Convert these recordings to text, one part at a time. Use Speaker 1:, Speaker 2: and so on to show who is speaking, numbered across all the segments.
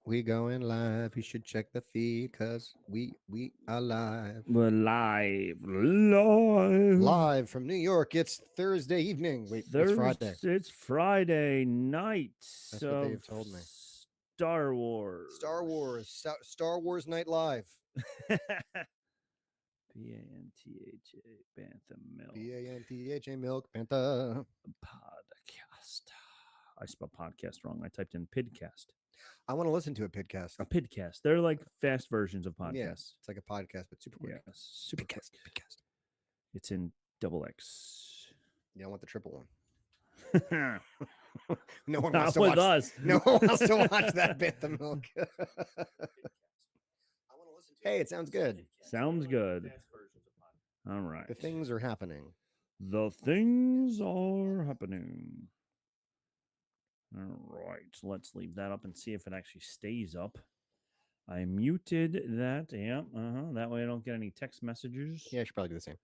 Speaker 1: We going live. You should check the feed because we are live.
Speaker 2: We're live.
Speaker 1: Live from New York. It's Thursday evening. Wait, it's Friday.
Speaker 2: It's Friday night.
Speaker 1: That's what they've told me.
Speaker 2: Star Wars.
Speaker 1: Star Wars Night Live.
Speaker 2: Bantha Bantha Milk
Speaker 1: Bantha Milk Bantha
Speaker 2: podcast. I spelled podcast wrong. I typed in pidcast.
Speaker 1: I want to listen to a podcast.
Speaker 2: A pidcast. They're like fast versions of podcasts.
Speaker 1: Yeah, it's like a podcast, but super quick.
Speaker 2: Yes, super
Speaker 1: Pidcast.
Speaker 2: quick. Pidcast. It's in XX.
Speaker 1: Yeah, I want the triple one.
Speaker 2: Not
Speaker 1: No one wants to
Speaker 2: with
Speaker 1: watch.
Speaker 2: us.
Speaker 1: No one wants to watch that Bantha Milk. Hey, it sounds good.
Speaker 2: Sounds good. All right.
Speaker 1: The things are happening.
Speaker 2: The things are happening. All right. Let's leave that up and see if it actually stays up. I muted that. Yeah. That way I don't get any text messages.
Speaker 1: Yeah, I should probably do the same.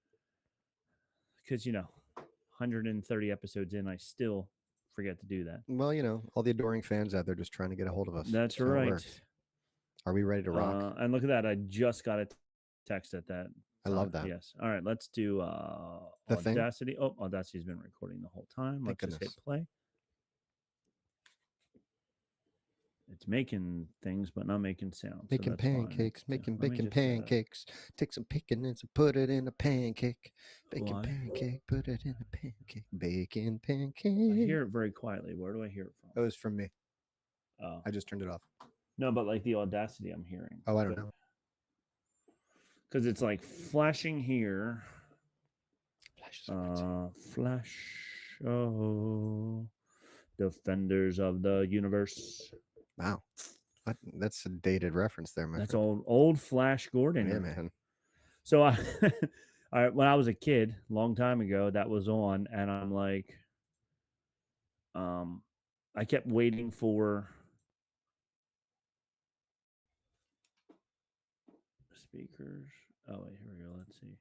Speaker 2: Because, 130 episodes in, I still forget to do that.
Speaker 1: Well, all the adoring fans out there just trying to get a hold of us.
Speaker 2: That's
Speaker 1: how it
Speaker 2: right.
Speaker 1: works. Are we ready to rock?
Speaker 2: And look at that. I just got a text at that.
Speaker 1: I love that.
Speaker 2: Yes. All right. Let's do
Speaker 1: The thing?
Speaker 2: Audacity. Oh, Audacity's been recording the whole time.
Speaker 1: Thank
Speaker 2: Let's just
Speaker 1: goodness.
Speaker 2: hit play. It's making things, but not making sound.
Speaker 1: Making pancakes, baking pancakes. Take some bacon and put it in a pancake. Bacon
Speaker 2: What?
Speaker 1: pancake, put it in a pancake. Bacon
Speaker 2: I
Speaker 1: pancake.
Speaker 2: hear it very quietly. Where do I hear it from?
Speaker 1: That was from me.
Speaker 2: Oh.
Speaker 1: I just turned it off.
Speaker 2: No, but like the Audacity I'm hearing.
Speaker 1: Oh, I don't know.
Speaker 2: Because it's like flashing here. Flash. Oh. Defenders of the Universe.
Speaker 1: Wow. That's a dated reference there, man.
Speaker 2: That's old Flash Gordon.
Speaker 1: Yeah, man.
Speaker 2: So when I was a kid, long time ago, that was on, and I'm like, I kept waiting for speakers. Oh wait, here we go. Let's see.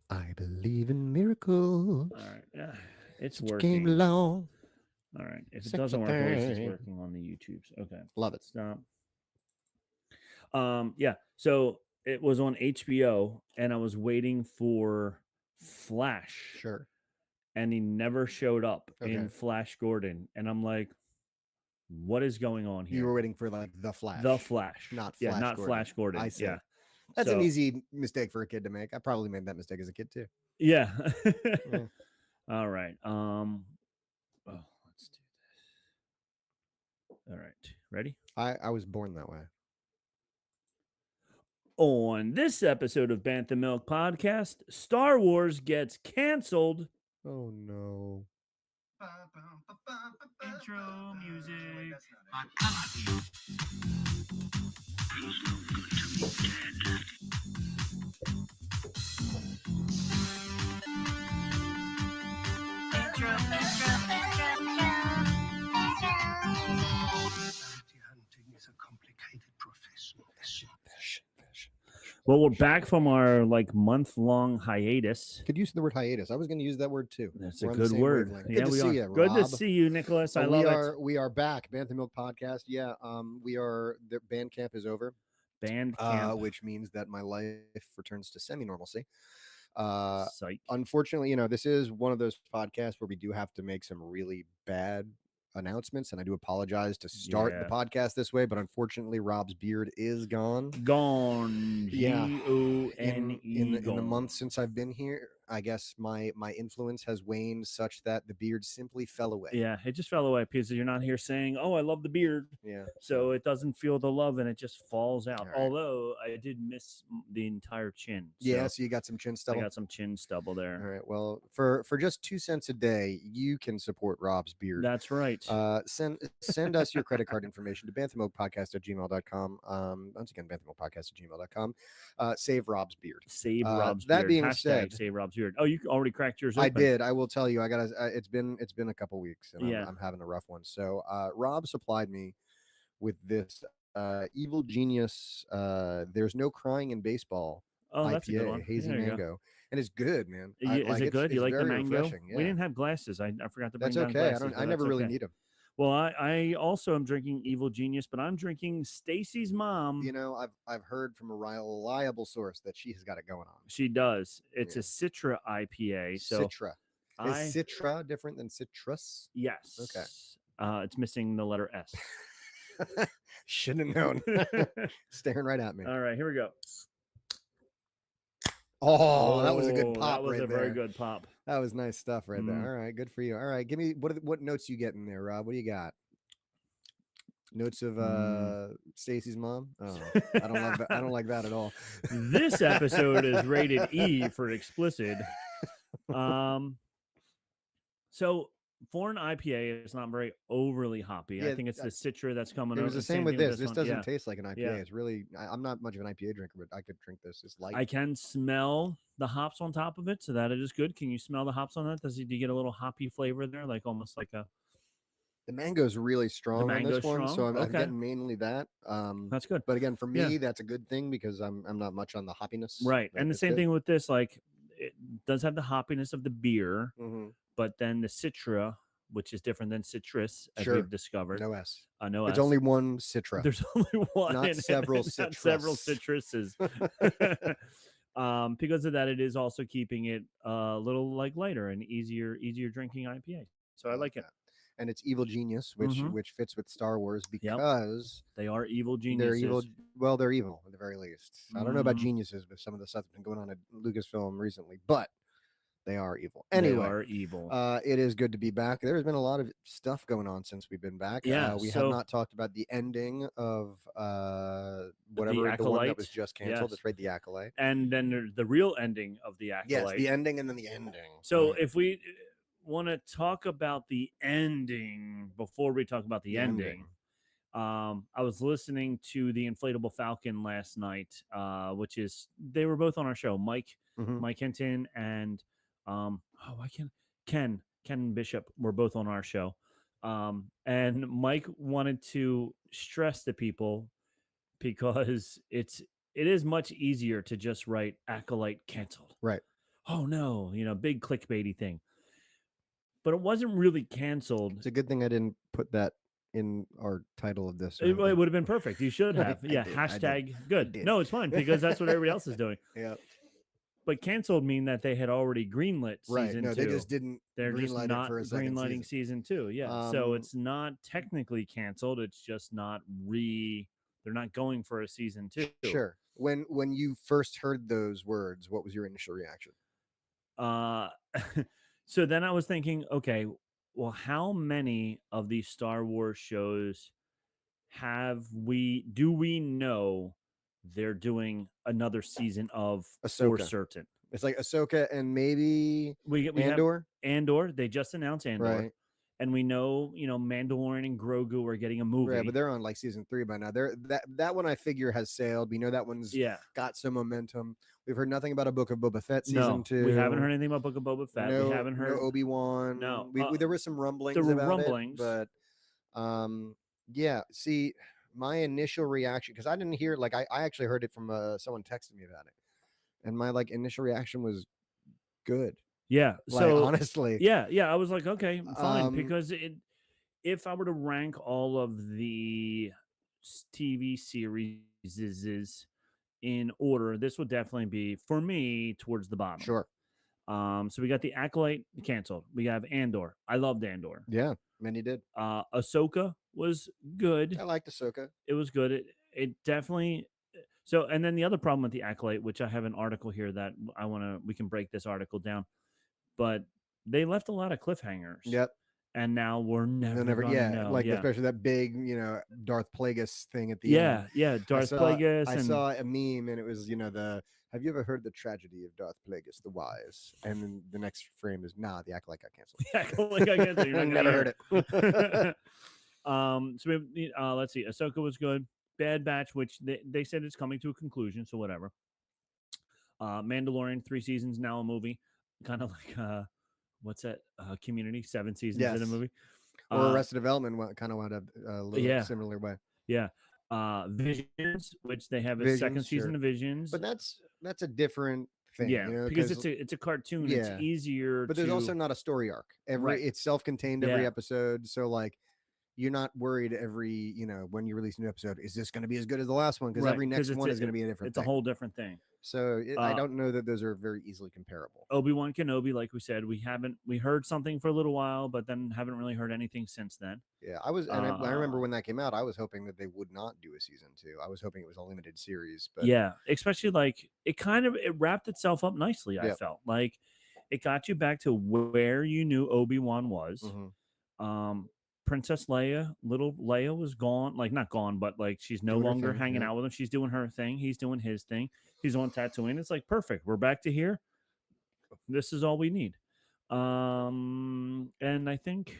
Speaker 1: I believe in miracles.
Speaker 2: All right, yeah, it's
Speaker 1: Since you
Speaker 2: working.
Speaker 1: came along.
Speaker 2: All right, if it
Speaker 1: Sexy
Speaker 2: doesn't work, at least it's
Speaker 1: thing.
Speaker 2: working on the YouTubes. Okay,
Speaker 1: Love it.
Speaker 2: stop. Yeah. So it was on HBO, and I was waiting for Flash.
Speaker 1: Sure.
Speaker 2: And he never showed up
Speaker 1: Okay.
Speaker 2: in Flash Gordon, and I'm like, what is going on here?
Speaker 1: You were waiting for like the Flash.
Speaker 2: The Flash,
Speaker 1: Not
Speaker 2: yeah,
Speaker 1: Flash
Speaker 2: not
Speaker 1: Gordon.
Speaker 2: Flash Gordon.
Speaker 1: I see.
Speaker 2: Yeah,
Speaker 1: That's an
Speaker 2: So-
Speaker 1: easy mistake for a kid to make. I probably made that mistake as a kid too.
Speaker 2: Yeah.
Speaker 1: Yeah.
Speaker 2: All right. Let's do this. All right. Ready?
Speaker 1: I was born that way.
Speaker 2: On this episode of Bantha Milk Podcast, Star Wars gets canceled.
Speaker 1: Oh no.
Speaker 2: Intro music.
Speaker 3: Hunting is a complicated profession.
Speaker 2: Well, we're back from our month-long hiatus.
Speaker 1: Could use the word hiatus. I was going to use that word too.
Speaker 2: That's
Speaker 1: We're
Speaker 2: a
Speaker 1: on the
Speaker 2: good
Speaker 1: same
Speaker 2: word.
Speaker 1: wavelength.
Speaker 2: Yeah,
Speaker 1: Good to
Speaker 2: we
Speaker 1: see
Speaker 2: are.
Speaker 1: you,
Speaker 2: Good to
Speaker 1: Rob.
Speaker 2: see you, Nicholas. I
Speaker 1: So
Speaker 2: love
Speaker 1: we are back. Bantha Milk Podcast. Yeah. The band camp is over.
Speaker 2: it. Band camp.
Speaker 1: Which means that my life returns to semi-normalcy.
Speaker 2: Psych.
Speaker 1: Unfortunately, this is one of those podcasts where we do have to make some really bad announcements, and I do apologize to start the
Speaker 2: Yeah.
Speaker 1: podcast this way, but unfortunately Rob's beard is gone.
Speaker 2: Gone.
Speaker 1: Yeah.
Speaker 2: Gone.
Speaker 1: In the month since I've been here, I guess my influence has waned such that the beard simply fell away.
Speaker 2: Yeah, it just fell away because you're not here saying, "Oh, I love the beard,"
Speaker 1: Yeah.
Speaker 2: so it doesn't feel the love and it just falls out.
Speaker 1: All right.
Speaker 2: Although I did miss the entire chin.
Speaker 1: Yeah,
Speaker 2: so
Speaker 1: so you got some chin
Speaker 2: I
Speaker 1: stubble.
Speaker 2: got some chin stubble
Speaker 1: All
Speaker 2: there.
Speaker 1: right. Well, for just 2 cents a day, you can support Rob's beard.
Speaker 2: That's right.
Speaker 1: Send us your credit card information to banthamilkpodcast@gmail.com. Once again, banthamilkpodcast@gmail.com. Save Rob's beard.
Speaker 2: Save Rob's
Speaker 1: that
Speaker 2: beard.
Speaker 1: being
Speaker 2: Hashtag
Speaker 1: said-
Speaker 2: save Rob's beard. Oh, you already cracked yours
Speaker 1: I
Speaker 2: open.
Speaker 1: did. I will tell you. I got. It's been a couple weeks, and
Speaker 2: Yeah.
Speaker 1: I'm having a rough one. So, Rob supplied me with this Evil Genius. There's no crying in baseball.
Speaker 2: Oh,
Speaker 1: IPA,
Speaker 2: that's a good one.
Speaker 1: hazy
Speaker 2: There you go.
Speaker 1: mango, and it's good, man.
Speaker 2: Is it good? You like the
Speaker 1: very
Speaker 2: mango?
Speaker 1: refreshing,
Speaker 2: We
Speaker 1: yeah.
Speaker 2: didn't have glasses. I forgot to bring
Speaker 1: That's
Speaker 2: down
Speaker 1: okay.
Speaker 2: glasses.
Speaker 1: I
Speaker 2: but
Speaker 1: never
Speaker 2: that's
Speaker 1: really
Speaker 2: okay.
Speaker 1: need them.
Speaker 2: Well, I also am drinking Evil Genius, but I'm drinking Stacy's mom.
Speaker 1: You know, I've heard from a reliable source that she has got it going on.
Speaker 2: She does. It's
Speaker 1: Yeah.
Speaker 2: a Citra IPA. So
Speaker 1: Citra.
Speaker 2: I
Speaker 1: Is Citra different than citrus?
Speaker 2: yes.
Speaker 1: Okay.
Speaker 2: It's missing the letter S.
Speaker 1: Should have known. Staring right at me.
Speaker 2: All right, here we go.
Speaker 1: Oh, that was a good pop
Speaker 2: That was
Speaker 1: right
Speaker 2: a
Speaker 1: there.
Speaker 2: very good pop.
Speaker 1: That was nice stuff right there.
Speaker 2: Mm.
Speaker 1: All right, good for you. All right, give me what notes you getting there, Rob? What do you got? Notes of Stacy's mom. Oh, I don't love that. I don't like that at all.
Speaker 2: This episode is rated E for explicit. So for an IPA, it's not very overly hoppy.
Speaker 1: Yeah,
Speaker 2: I think it's the Citra that's coming
Speaker 1: It
Speaker 2: over.
Speaker 1: was the same with
Speaker 2: thing
Speaker 1: this. This
Speaker 2: one.
Speaker 1: doesn't
Speaker 2: Yeah.
Speaker 1: taste like an IPA.
Speaker 2: Yeah.
Speaker 1: It's really. I'm not much of an IPA drinker, but I could drink this. It's light.
Speaker 2: I can smell the hops on top of it, so that it is good. Can you smell the hops on that? Do you get a little hoppy flavor there, like almost like a?
Speaker 1: The mango's really strong on
Speaker 2: mango's
Speaker 1: this one, so
Speaker 2: strong?
Speaker 1: I'm
Speaker 2: Okay.
Speaker 1: getting mainly that.
Speaker 2: That's good.
Speaker 1: But again, for me,
Speaker 2: Yeah.
Speaker 1: that's a good thing because I'm not much on the hoppiness.
Speaker 2: Right,
Speaker 1: but
Speaker 2: and the
Speaker 1: it's
Speaker 2: same
Speaker 1: good.
Speaker 2: thing with this. Like, it does have the hoppiness of the beer,
Speaker 1: Mhm.
Speaker 2: but then the Citra, which is different than citrus, as
Speaker 1: Sure.
Speaker 2: we've discovered.
Speaker 1: No S.
Speaker 2: No
Speaker 1: It's
Speaker 2: S.
Speaker 1: only one Citra.
Speaker 2: There's only one,
Speaker 1: Not
Speaker 2: in it,
Speaker 1: several
Speaker 2: not several
Speaker 1: citrus.
Speaker 2: citruses. Because of that, it is also keeping it a little like lighter and easier drinking IPA. So I like it.
Speaker 1: that. And it's Evil Genius, which
Speaker 2: Mhm.
Speaker 1: which fits with Star Wars
Speaker 2: Yep.
Speaker 1: because
Speaker 2: They are evil
Speaker 1: they're
Speaker 2: geniuses.
Speaker 1: evil. Well, they're evil at the very least. I don't know about
Speaker 2: Mhm.
Speaker 1: geniuses with some of the stuff that's been going on at Lucasfilm recently, but they are evil.
Speaker 2: They
Speaker 1: Anyway,
Speaker 2: are evil.
Speaker 1: it is good to be back. There's been a lot of stuff going on since we've been back.
Speaker 2: Yeah,
Speaker 1: We have
Speaker 2: so-
Speaker 1: not talked about the ending of whatever the one that
Speaker 2: Acolyte.
Speaker 1: was just canceled.
Speaker 2: Yes.
Speaker 1: That's right, the Acolyte.
Speaker 2: And then there's the real ending of the Acolyte.
Speaker 1: Yes, the ending and then the ending.
Speaker 2: So
Speaker 1: Right.
Speaker 2: if we want to talk about the ending before we talk about the ending, I was listening to the Inflatable Falcon last night, which is they were both on our show, Mike Hinton and Ken Bishop were both on our show, and Mike wanted to stress to people because it is much easier to just write Acolyte canceled.
Speaker 1: Right.
Speaker 2: Oh no, big clickbaity thing. But it wasn't really canceled.
Speaker 1: It's a good thing I didn't put that in our title of this.
Speaker 2: It would have been perfect. You should have.
Speaker 1: I
Speaker 2: Yeah,
Speaker 1: did.
Speaker 2: hashtag good.
Speaker 1: did.
Speaker 2: No, it's fine because that's what everybody else is doing.
Speaker 1: Yeah.
Speaker 2: But canceled mean that they had already greenlit
Speaker 1: Right.
Speaker 2: season
Speaker 1: No,
Speaker 2: 2.
Speaker 1: they just didn't.
Speaker 2: They're just
Speaker 1: greenlight it
Speaker 2: not
Speaker 1: for a second
Speaker 2: greenlighting season 2. Yeah. So it's not technically canceled. It's just not they're not going for a season 2.
Speaker 1: Sure. When you first heard those words, what was your initial reaction?
Speaker 2: So then I was thinking, okay, well, how many of these Star Wars shows do we know they're doing another season of for
Speaker 1: Ahsoka.
Speaker 2: certain?
Speaker 1: It's like Ahsoka and maybe
Speaker 2: We
Speaker 1: Andor.
Speaker 2: have Andor. They just announced Andor.
Speaker 1: Right.
Speaker 2: And we know, Mandalorian and Grogu are getting a movie.
Speaker 1: Yeah, but they're on like season 3 by now. That one I figure has sailed. We know that one's got some momentum. We've heard nothing about a Book of Boba Fett season 2.
Speaker 2: We haven't heard anything about Book of Boba Fett.
Speaker 1: No,
Speaker 2: we haven't heard
Speaker 1: no Obi-Wan.
Speaker 2: No.
Speaker 1: There were some rumblings.
Speaker 2: There were
Speaker 1: about
Speaker 2: rumblings.
Speaker 1: It, but yeah. See, my initial reaction, because I didn't hear, like I actually heard it from someone texted me about it, and my initial reaction was good.
Speaker 2: Yeah.
Speaker 1: Like,
Speaker 2: So
Speaker 1: honestly,
Speaker 2: yeah. I was like, okay, fine, because if I were to rank all of the TV series in order, this would definitely be for me towards the bottom.
Speaker 1: Sure.
Speaker 2: So we got the Acolyte canceled. We have Andor. I loved Andor.
Speaker 1: Yeah, many did.
Speaker 2: Ahsoka was good.
Speaker 1: I liked Ahsoka.
Speaker 2: It was good. It definitely. So, and then the other problem with the Acolyte, which I have an article here that we can break this article down, but they left a lot of cliffhangers.
Speaker 1: Yep.
Speaker 2: And now we're never gonna know.
Speaker 1: Especially that big, Darth Plagueis thing at the end.
Speaker 2: Yeah, Darth Plagueis.
Speaker 1: I saw a meme, and it was, have you ever heard the tragedy of Darth Plagueis the Wise? And then the next frame is, the Acolyte got canceled.
Speaker 2: The Acolyte got canceled. You're
Speaker 1: I
Speaker 2: not
Speaker 1: never heard it.
Speaker 2: So we have, let's see. Ahsoka was good. Bad Batch, which they said it's coming to a conclusion, so whatever. Mandalorian, 3 seasons, now a movie. Kind of like what's that? Community, 7 seasons in a movie.
Speaker 1: Or Arrested Development kind of wound up a little similar way.
Speaker 2: Yeah. Visions, which they have a second season of Visions.
Speaker 1: But that's a different thing.
Speaker 2: Yeah, because it's a cartoon.
Speaker 1: Yeah.
Speaker 2: It's easier
Speaker 1: but there's also not a story arc. It's self-contained every episode. So you're not worried every, when you release a new episode, is this going to be as good as the last one? Because
Speaker 2: Right,
Speaker 1: every
Speaker 2: 'cause
Speaker 1: next one is going to be a different
Speaker 2: it's a
Speaker 1: thing.
Speaker 2: whole different thing.
Speaker 1: So I don't know that those are very easily comparable.
Speaker 2: Obi-Wan Kenobi, like we said, we heard something for a little while, but then haven't really heard anything since then.
Speaker 1: Yeah, I remember when that came out, I was hoping that they would not do a season 2. I was hoping it was a limited series, but
Speaker 2: Yeah, especially like it wrapped itself up nicely. I
Speaker 1: Yep.
Speaker 2: felt like it got you back to where you knew Obi-Wan was.
Speaker 1: mhm.
Speaker 2: Princess Leia, little Leia was gone, like not gone, but like she's no
Speaker 1: Doing her
Speaker 2: longer
Speaker 1: thing,
Speaker 2: hanging
Speaker 1: yeah.
Speaker 2: out with him. She's doing her thing. He's doing his thing. He's on Tatooine. It's like perfect. We're back to here. This is all we need. And I think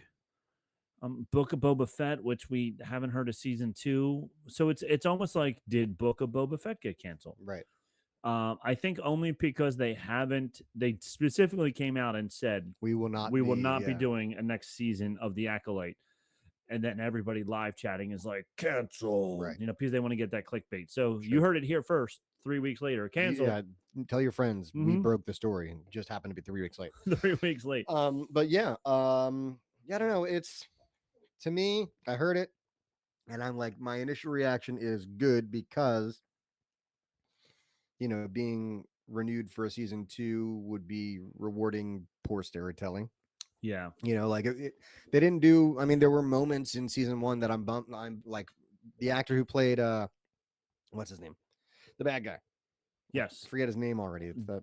Speaker 2: Book of Boba Fett, which we haven't heard of season 2. So it's almost like, did Book of Boba Fett get canceled?
Speaker 1: Right.
Speaker 2: I think only because they specifically came out and said
Speaker 1: We will not
Speaker 2: we will not be
Speaker 1: yeah.
Speaker 2: doing a next season of the Acolyte. And then everybody live chatting is like, cancel.
Speaker 1: Right.
Speaker 2: Because they want to get that clickbait. So you
Speaker 1: Sure.
Speaker 2: heard it here first. 3 weeks later, cancel.
Speaker 1: Yeah, tell your friends we
Speaker 2: Mhm.
Speaker 1: broke the story and it just happened to be 3 weeks late.
Speaker 2: 3 weeks late.
Speaker 1: But yeah, I don't know. It's, to me, I heard it and I'm like, my initial reaction is good because, being renewed for a season 2 would be rewarding poor storytelling.
Speaker 2: Yeah.
Speaker 1: Like they didn't do. I mean, there were moments in season 1 that I'm like the actor who played what's his name, the bad guy.
Speaker 2: Yes.
Speaker 1: Forget his name already. It's that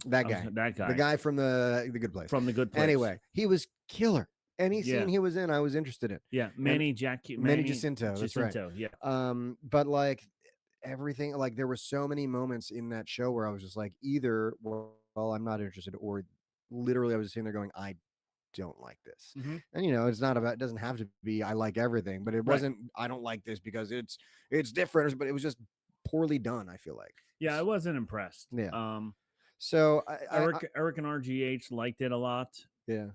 Speaker 1: that guy.
Speaker 2: That guy.
Speaker 1: The guy from the Good Place.
Speaker 2: From The Good Place.
Speaker 1: Anyway, he was killer. Any
Speaker 2: Yeah.
Speaker 1: scene he was in, I was interested in.
Speaker 2: Yeah, Manny
Speaker 1: Jacinto. That's right.
Speaker 2: Yeah.
Speaker 1: But like everything, like there were so many moments in that show where I was just like, either well, I'm not interested, or literally I was just sitting there going, I don't like this.
Speaker 2: Mhm.
Speaker 1: And it's not about, it doesn't have to be I like everything, but it wasn't I don't like this because it's different, but it was just poorly done, I feel like.
Speaker 2: Yeah, I wasn't impressed.
Speaker 1: Yeah. So
Speaker 2: Eric and RGH liked it a lot.
Speaker 1: Yeah.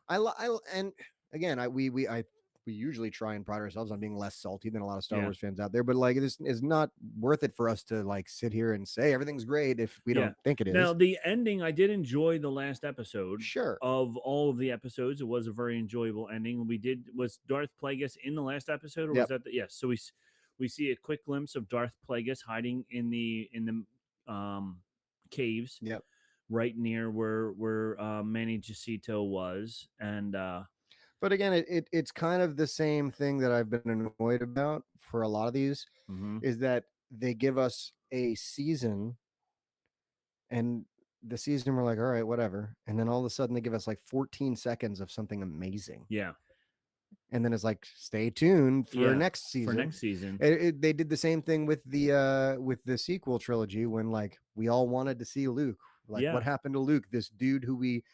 Speaker 1: And again, we usually try and pride ourselves on being less salty than a lot of Star Wars fans out there, but like this is not worth it for us to like sit here and say everything's great if we don't think it is.
Speaker 2: Now, the ending, I did enjoy the last episode.
Speaker 1: Sure.
Speaker 2: Of all of the episodes, it was a very enjoyable ending. Was Darth Plagueis in the last episode, or was that yes? So we see a quick glimpse of Darth Plagueis hiding in the caves.
Speaker 1: Yep.
Speaker 2: Right near where Manny Jacinto was, and
Speaker 1: but again, it's kind of the same thing that I've been annoyed about for a lot of these, is that they give us a season, and the season we're like, all right, whatever, and then all of a sudden they give us like 14 sequels of something amazing.
Speaker 2: Yeah.
Speaker 1: And then it's like, stay tuned for next season. They did the same thing with the sequel trilogy when like we all wanted to see Luke. Like what happened to Luke, this dude who we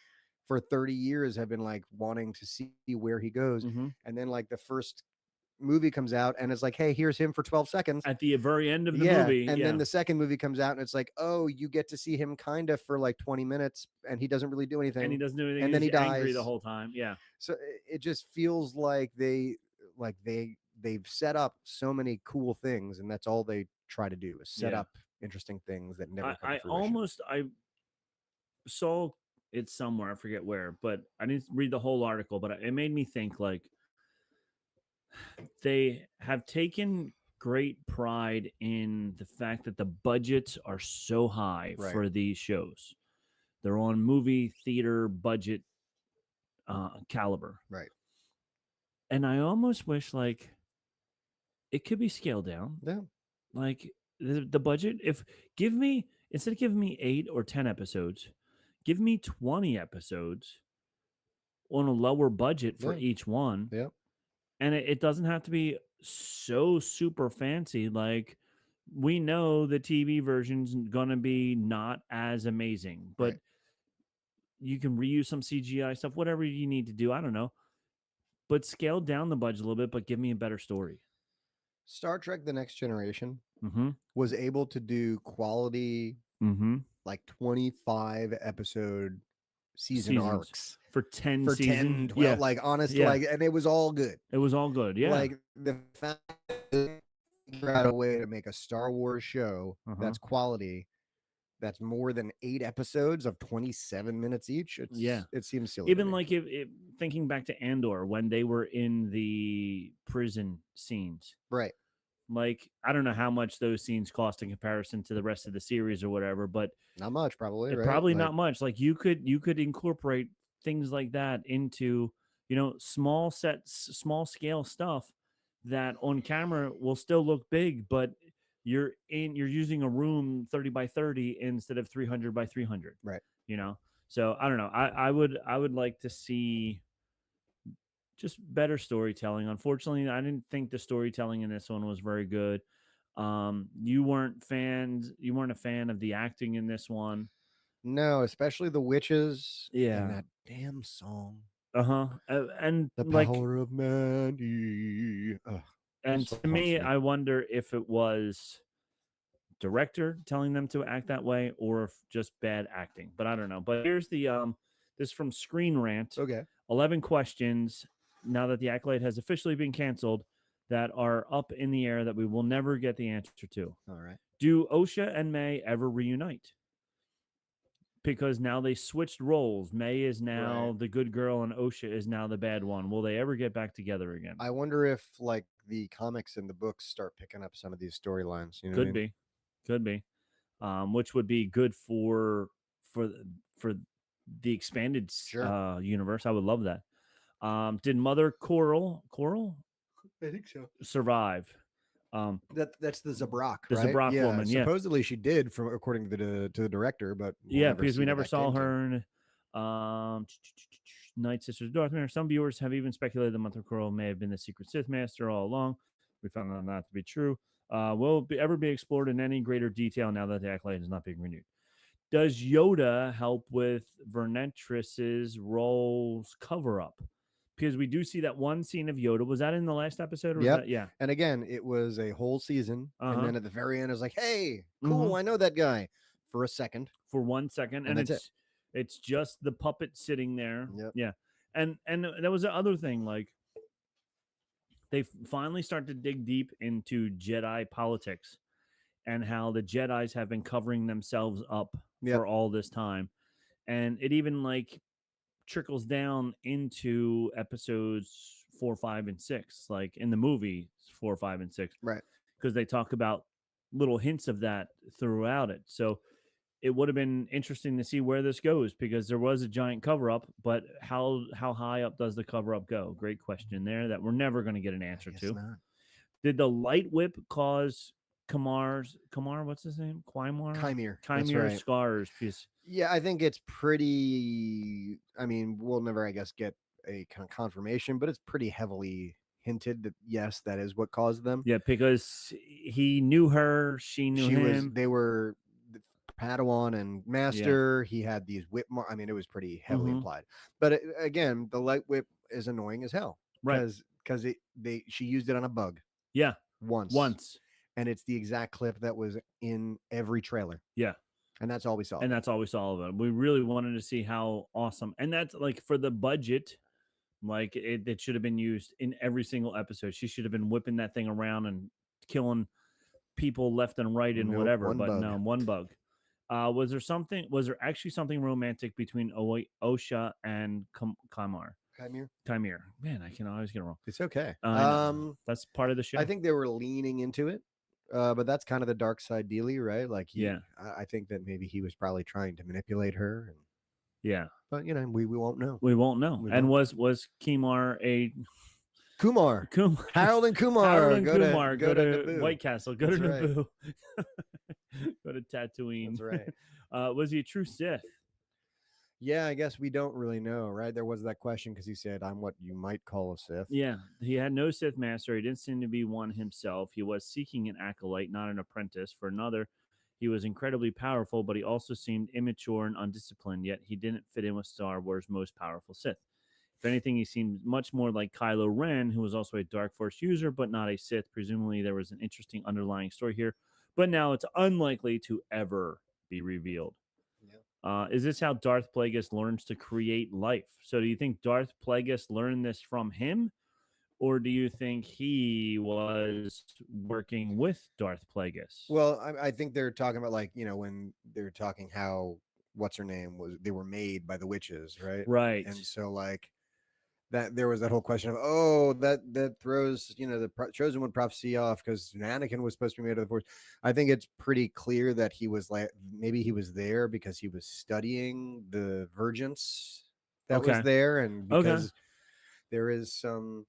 Speaker 1: for 30 years have been like wanting to see where he goes. And then like the first movie comes out and it's like, hey, here's him for 12 seconds
Speaker 2: at the very end of the movie.
Speaker 1: And then the second movie comes out and it's like, oh, you get to see him kind of for like 20 minutes and he doesn't really do anything.
Speaker 2: And then he dies the whole time. Yeah.
Speaker 1: So it just feels like they've set up so many cool things, and that's all they try to do is set up interesting things that never come to fruition.
Speaker 2: I saw it somewhere, I forget where, but I didn't read the whole article, but it made me think like they have taken great pride in the fact that the budgets are so high for these shows. They're on movie theater budget caliber.
Speaker 1: Right.
Speaker 2: And I almost wish like it could be scaled down.
Speaker 1: Yeah.
Speaker 2: Like the budget, instead of giving me 8 or 10 episodes, give me 20 episodes on a lower budget for each one.
Speaker 1: Yeah.
Speaker 2: And it doesn't have to be so super fancy. Like we know the TV version's going to be not as amazing, but you can reuse some CGI stuff, whatever you need to do. I don't know, but scale down the budget a little bit, but give me a better story.
Speaker 1: Star Trek: The Next Generation was able to do quality, like 25 episode seasons arcs
Speaker 2: for 10
Speaker 1: for
Speaker 2: seasons.
Speaker 1: 10, 12, like honest, like, and it was all good.
Speaker 2: It was all good. Yeah.
Speaker 1: Like the fact that they figured out a way to make a Star Wars show that's quality, that's more than 8 episodes of 27 minutes each. It seems silly.
Speaker 2: Even like if thinking back to Andor when they were in the prison scenes,
Speaker 1: right?
Speaker 2: Like, I don't know how much those scenes cost in comparison to the rest of the series or whatever, but
Speaker 1: not much, probably, right?
Speaker 2: Probably not much. Like you could incorporate things like that into, small sets, small scale stuff that on camera will still look big, but you're using a room 30 by 30 instead of 300 by 300.
Speaker 1: Right.
Speaker 2: So I don't know. I would like to see just better storytelling. Unfortunately, I didn't think the storytelling in this one was very good. You weren't a fan of the acting in this one.
Speaker 1: No, especially the witches.
Speaker 2: Yeah.
Speaker 1: And that damn song.
Speaker 2: And
Speaker 1: the power of Mandy.
Speaker 2: And to me, I wonder if it was director telling them to act that way or if just bad acting. But I don't know. But here's the this from Screen Rant.
Speaker 1: Okay.
Speaker 2: 11 questions now that the Acolyte has officially been canceled that are up in the air that we will never get the answer to.
Speaker 1: All right.
Speaker 2: Do Osha and May ever reunite? Because now they switched roles. May is now the good girl and Osha is now the bad one. Will they ever get back together again?
Speaker 1: I wonder if like the comics and the books start picking up some of these storylines.
Speaker 2: Could be. Which would be good for the expanded universe. I would love that. Did Mother Coral?
Speaker 1: I think so.
Speaker 2: Survive.
Speaker 1: That's the Zabrak,
Speaker 2: the
Speaker 1: right?
Speaker 2: Zabrak woman. Yeah,
Speaker 1: supposedly she did, from according to the director, but
Speaker 2: because we never saw her. Night Sisters of Darth. Some viewers have even speculated that Mother Coral may have been the secret Sith master all along. We found that not to be true. Will it ever be explored in any greater detail now that the Acolyte is not being renewed? Does Yoda help with Vernetress's role's cover up? Because we do see that one scene of Yoda. Was that in the last episode? Or was that, yeah.
Speaker 1: And again, it was a whole season. And then at the very end, it was like, hey, cool, I know that guy. For a second.
Speaker 2: For 1 second. And it's just the puppet sitting there.
Speaker 1: Yep.
Speaker 2: Yeah. And that was the other thing. Like, they finally start to dig deep into Jedi politics and how the Jedis have been covering themselves up for all this time. And it even, like, trickles down into episodes 4, 5, and 6, like in the movie 4, 5, and 6,
Speaker 1: right? Because
Speaker 2: they talk about little hints of that throughout it. So it would have been interesting to see where this goes because there was a giant cover up, but how high up does the cover up go? Great question there that we're never going to get an answer to.
Speaker 1: Not.
Speaker 2: Did the light whip cause Kamar, what's his name? Chimere scars? Because
Speaker 1: yeah, I think it's pretty. I mean, we'll never, I guess, get a kind of confirmation, but it's pretty heavily hinted that yes, that is what caused them.
Speaker 2: Yeah, because he knew her, she knew him.
Speaker 1: They were Padawan and Master. He had these whip. I mean, it was pretty heavily implied. But again, the light whip is annoying as hell,
Speaker 2: right?
Speaker 1: Because she used it on a bug.
Speaker 2: Yeah,
Speaker 1: once. And it's the exact clip that was in every trailer.
Speaker 2: Yeah.
Speaker 1: And that's all we saw.
Speaker 2: And that's all we saw of it. We really wanted to see how awesome. And that's like for the budget, like it should have been used in every single episode. She should have been whipping that thing around and killing people left and right and whatever. But no, one bug. Was there actually something romantic between Osha and Chimere? Man, I can always get it wrong.
Speaker 1: It's okay.
Speaker 2: That's part of the show.
Speaker 1: I think they were leaning into it. But that's kind of the dark side dealy, right? Like, I think that maybe he was probably trying to manipulate her. But we won't know.
Speaker 2: We won't know. And was Kumar a
Speaker 1: Kumar? Harold and Kumar.
Speaker 2: Go to White Castle. Go to Naboo. Go to Tatooine.
Speaker 1: That's right.
Speaker 2: Was he a true Sith?
Speaker 1: Yeah, I guess we don't really know, right? There was that question because he said, I'm what you might call a Sith.
Speaker 2: Yeah, he had no Sith master. He didn't seem to be one himself. He was seeking an acolyte, not an apprentice. For another, he was incredibly powerful, but he also seemed immature and undisciplined, yet he didn't fit in with Star Wars' most powerful Sith. If anything, he seemed much more like Kylo Ren, who was also a Dark Force user, but not a Sith. Presumably, there was an interesting underlying story here, but now it's unlikely to ever be revealed. Is this how Darth Plagueis learns to create life? So do you think Darth Plagueis learned this from him? Or do you think he was working with Darth Plagueis?
Speaker 1: Well, I think they're talking about, like, when they're talking how what's her name was, they were made by the witches, right?
Speaker 2: Right.
Speaker 1: And so, like, that there was that whole question of, oh, that throws the chosen one prophecy off because Anakin was supposed to be made of the Force. I think it's pretty clear that he was, like, maybe he was there because he was studying the Virgins that was there, and because there is some,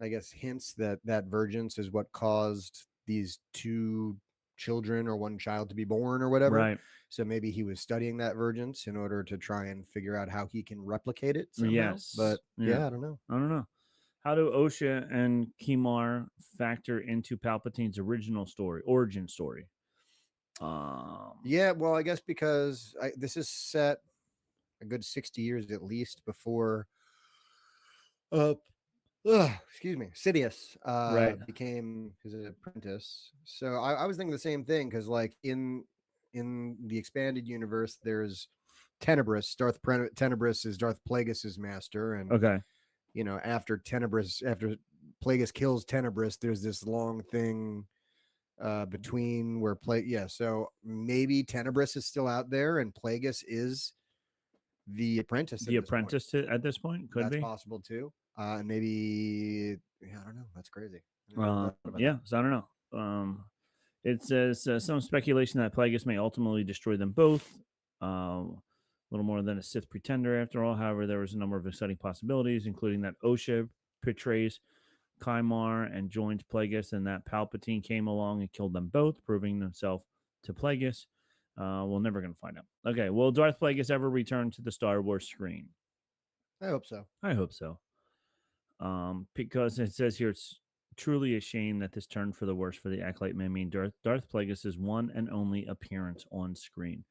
Speaker 1: I guess, hints that Virgins is what caused these two children or one child to be born or whatever.
Speaker 2: Right.
Speaker 1: So maybe he was studying that Virgins in order to try and figure out how he can replicate it somehow.
Speaker 2: Yes.
Speaker 1: But yeah, I don't know.
Speaker 2: How do Osha and Kimar factor into Palpatine's origin story?
Speaker 1: Yeah, well, I guess because this is set a good 60 years at least before excuse me, Sidious became his apprentice. So I was thinking the same thing, because, like, in the expanded universe, there's Tenebris. Tenebris is Darth Plagueis' master, and after Plagueis kills Tenebris, there's this long thing between where so maybe Tenebris is still out there and Plagueis is the apprentice.
Speaker 2: At this point could
Speaker 1: That's
Speaker 2: be
Speaker 1: possible too. And maybe, I don't know. That's crazy.
Speaker 2: So I don't know. It says some speculation that Plagueis may ultimately destroy them both. A little more than a Sith pretender, after all. However, there was a number of exciting possibilities, including that Osha betrays Kimar and joins Plagueis, and that Palpatine came along and killed them both, proving himself to Plagueis. We're never going to find out. Okay, will Darth Plagueis ever return to the Star Wars screen?
Speaker 1: I hope so.
Speaker 2: Because it says here it's truly a shame that this turned for the worse for the Acolyte may mean Darth Plagueis' one and only appearance on screen.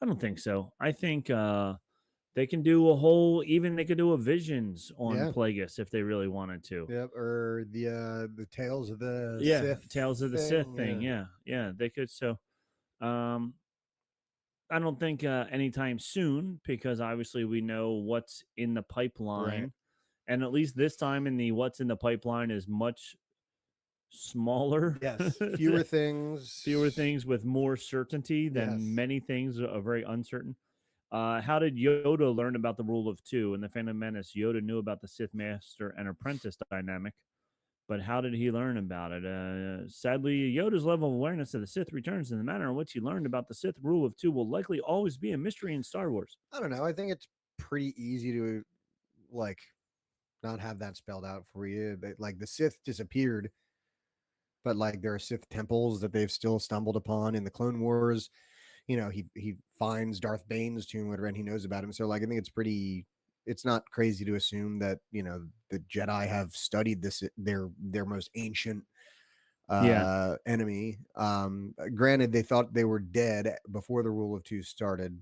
Speaker 2: I don't think so. I think they can do they could do a Visions on Plagueis if they really wanted to.
Speaker 1: Yep, or the Tales of the Sith.
Speaker 2: Tales of the Sith thing. Yeah, they could. So, I don't think anytime soon, because obviously we know what's in the pipeline.
Speaker 1: Right.
Speaker 2: And at least this time in the what's in the pipeline is much smaller.
Speaker 1: Yes. Fewer things
Speaker 2: with more certainty than many things are very uncertain. How did Yoda learn about the rule of two? In The Phantom Menace, Yoda knew about the Sith Master and Apprentice dynamic, but how did he learn about it? Sadly, Yoda's level of awareness of the Sith returns, and the manner in which he learned about the Sith rule of two will likely always be a mystery in Star Wars.
Speaker 1: I don't know. I think it's pretty easy to, like, not have that spelled out for you. Like, the Sith disappeared, but, like, there are Sith temples that they've still stumbled upon in the Clone Wars. He finds Darth Bane's tomb, whatever, and he knows about him. So, like, I think it's not crazy to assume that the Jedi have studied this, their most ancient enemy. Granted, they thought they were dead before the rule of two started,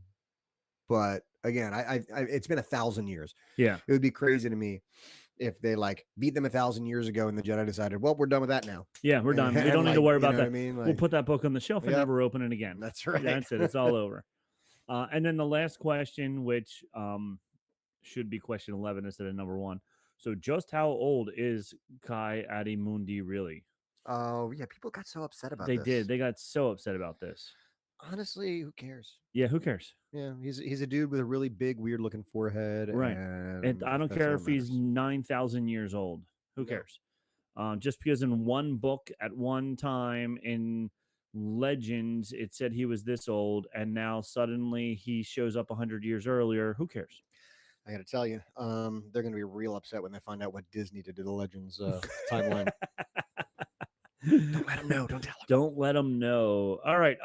Speaker 1: but again, I it's been 1,000 years.
Speaker 2: Yeah,
Speaker 1: it would be crazy to me if they, like, beat them 1,000 years ago and the Jedi decided, well, we're done with that now.
Speaker 2: Yeah, we're done. We don't need to worry about that.
Speaker 1: I mean,
Speaker 2: we'll put that book on the shelf and never open it again.
Speaker 1: That's right.
Speaker 2: That's it. It's all over. And then the last question, which should be question 11 instead of number 1. So just how old is Kai Adimundi really?
Speaker 1: Oh, yeah. People got so upset about
Speaker 2: this. They did. They got so upset about this.
Speaker 1: Honestly, who cares?
Speaker 2: Yeah, who cares?
Speaker 1: Yeah, he's a dude with a really big, weird-looking forehead.
Speaker 2: Right. And I don't care if he's 9,000 years old. Who cares? Just because in one book at one time in Legends it said he was this old, and now suddenly he shows up 100 years earlier. Who cares?
Speaker 1: I got to tell you, they're going to be real upset when they find out what Disney did to the Legends timeline. Don't let them know. Don't tell them.
Speaker 2: Don't let them know. All right.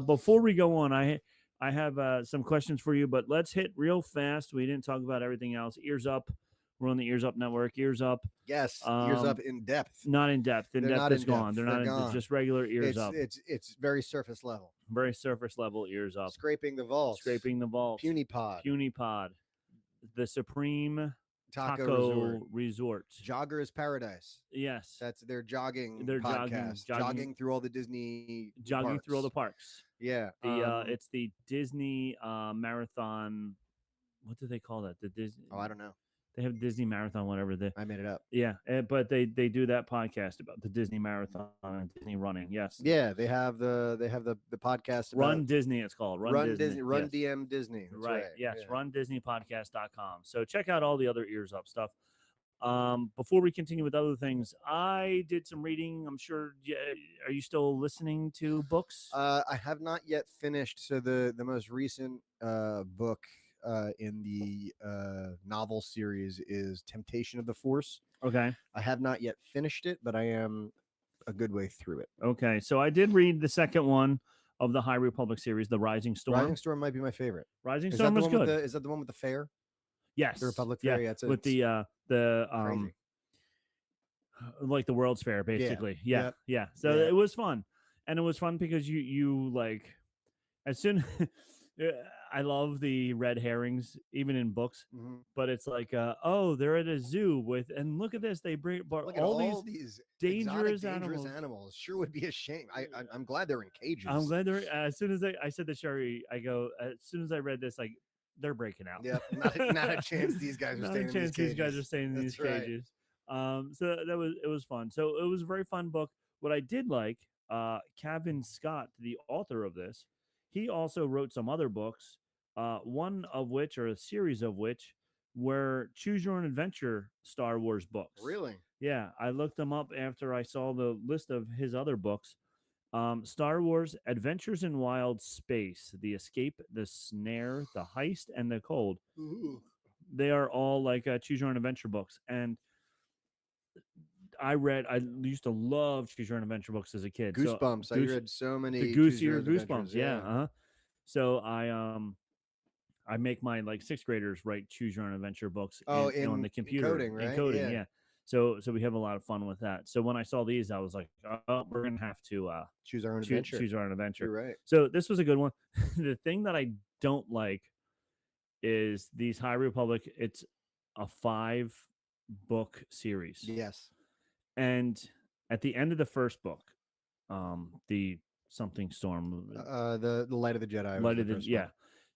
Speaker 2: Before we go on, I have some questions for you, but let's hit real fast. We didn't talk about everything else. Ears Up. We're on the Ears Up Network. Ears Up.
Speaker 1: Yes. Ears Up in depth.
Speaker 2: Not in depth. In depth is gone. They're not in just regular Ears Up.
Speaker 1: It's very surface level.
Speaker 2: Very surface level Ears Up.
Speaker 1: Scraping the vaults. Puny
Speaker 2: Pod. The Supreme
Speaker 1: Taco
Speaker 2: Resort.
Speaker 1: Jogger's Paradise.
Speaker 2: Yes.
Speaker 1: That's their jogging podcast. Jogging through all the Disney parks.
Speaker 2: Through all the parks.
Speaker 1: Yeah.
Speaker 2: It's the Disney marathon. What do they call that? The Disney.
Speaker 1: Oh, I don't know.
Speaker 2: They have Disney Marathon, whatever.
Speaker 1: I made it up.
Speaker 2: Yeah, but they do that podcast about the Disney Marathon and Disney running. Yes.
Speaker 1: Yeah, they have the podcast about
Speaker 2: Run Disney. It's called
Speaker 1: Run Disney. Run
Speaker 2: Yes.
Speaker 1: DM Disney. That's
Speaker 2: Right. Yes. Yeah. RunDisneyPodcast.com. So check out all the other Ears Up stuff. Before we continue with other things, I did some reading. I'm sure. Are you still listening to books?
Speaker 1: I have not yet finished. So the most recent book in the novel series is Temptation of the Force.
Speaker 2: Okay.
Speaker 1: I have not yet finished it, but I am a good way through it.
Speaker 2: Okay. So I did read the second one of the High Republic series, The Rising Storm.
Speaker 1: Rising Storm might be my favorite.
Speaker 2: Rising Storm was good.
Speaker 1: Is that the one with the fair?
Speaker 2: Yes.
Speaker 1: The Republic Fair.
Speaker 2: Yeah.
Speaker 1: Yeah,
Speaker 2: with the
Speaker 1: crazy.
Speaker 2: Like the World's Fair, basically. Yeah. So it was fun, and it was fun because you like as soon. I love the red herrings, even in books.
Speaker 1: Mm-hmm.
Speaker 2: But it's like, oh, they're at a zoo with, and look at this, they bring all these dangerous animals.
Speaker 1: Sure would be a shame. I'm glad they're in cages.
Speaker 2: I'm glad they're. As soon as I said to Sherry, I go, as soon as I read this, like they're breaking out.
Speaker 1: Yep, not a chance. These guys are staying in these cages.
Speaker 2: These guys are staying in these cages. So it was fun. So it was a very fun book. What I did like, Kevin Scott, the author of this, he also wrote some other books. One of which, or a series of which, were Choose Your Own Adventure Star Wars books.
Speaker 1: Really?
Speaker 2: Yeah, I looked them up after I saw the list of his other books. Star Wars Adventures in Wild Space, The Escape, The Snare, The Heist, and The Cold.
Speaker 1: Ooh.
Speaker 2: They are all like Choose Your Own Adventure books. And I used to love Choose Your Own Adventure books as a kid.
Speaker 1: Goosebumps. I read so many.
Speaker 2: The Goosier Goosebumps. Yeah. So I make my like sixth graders write Choose Your Own Adventure books on the computer.
Speaker 1: Coding, right?
Speaker 2: Encoding, yeah. So we have a lot of fun with that. So when I saw these, I was like, oh, we're gonna have to
Speaker 1: choose our own adventure.
Speaker 2: Choose our own adventure.
Speaker 1: You're right.
Speaker 2: So this was a good one. The thing that I don't like is these High Republic. It's a 5-book series.
Speaker 1: Yes.
Speaker 2: And at the end of the first book, the something storm,
Speaker 1: the Light of the Jedi.
Speaker 2: Light of the yeah.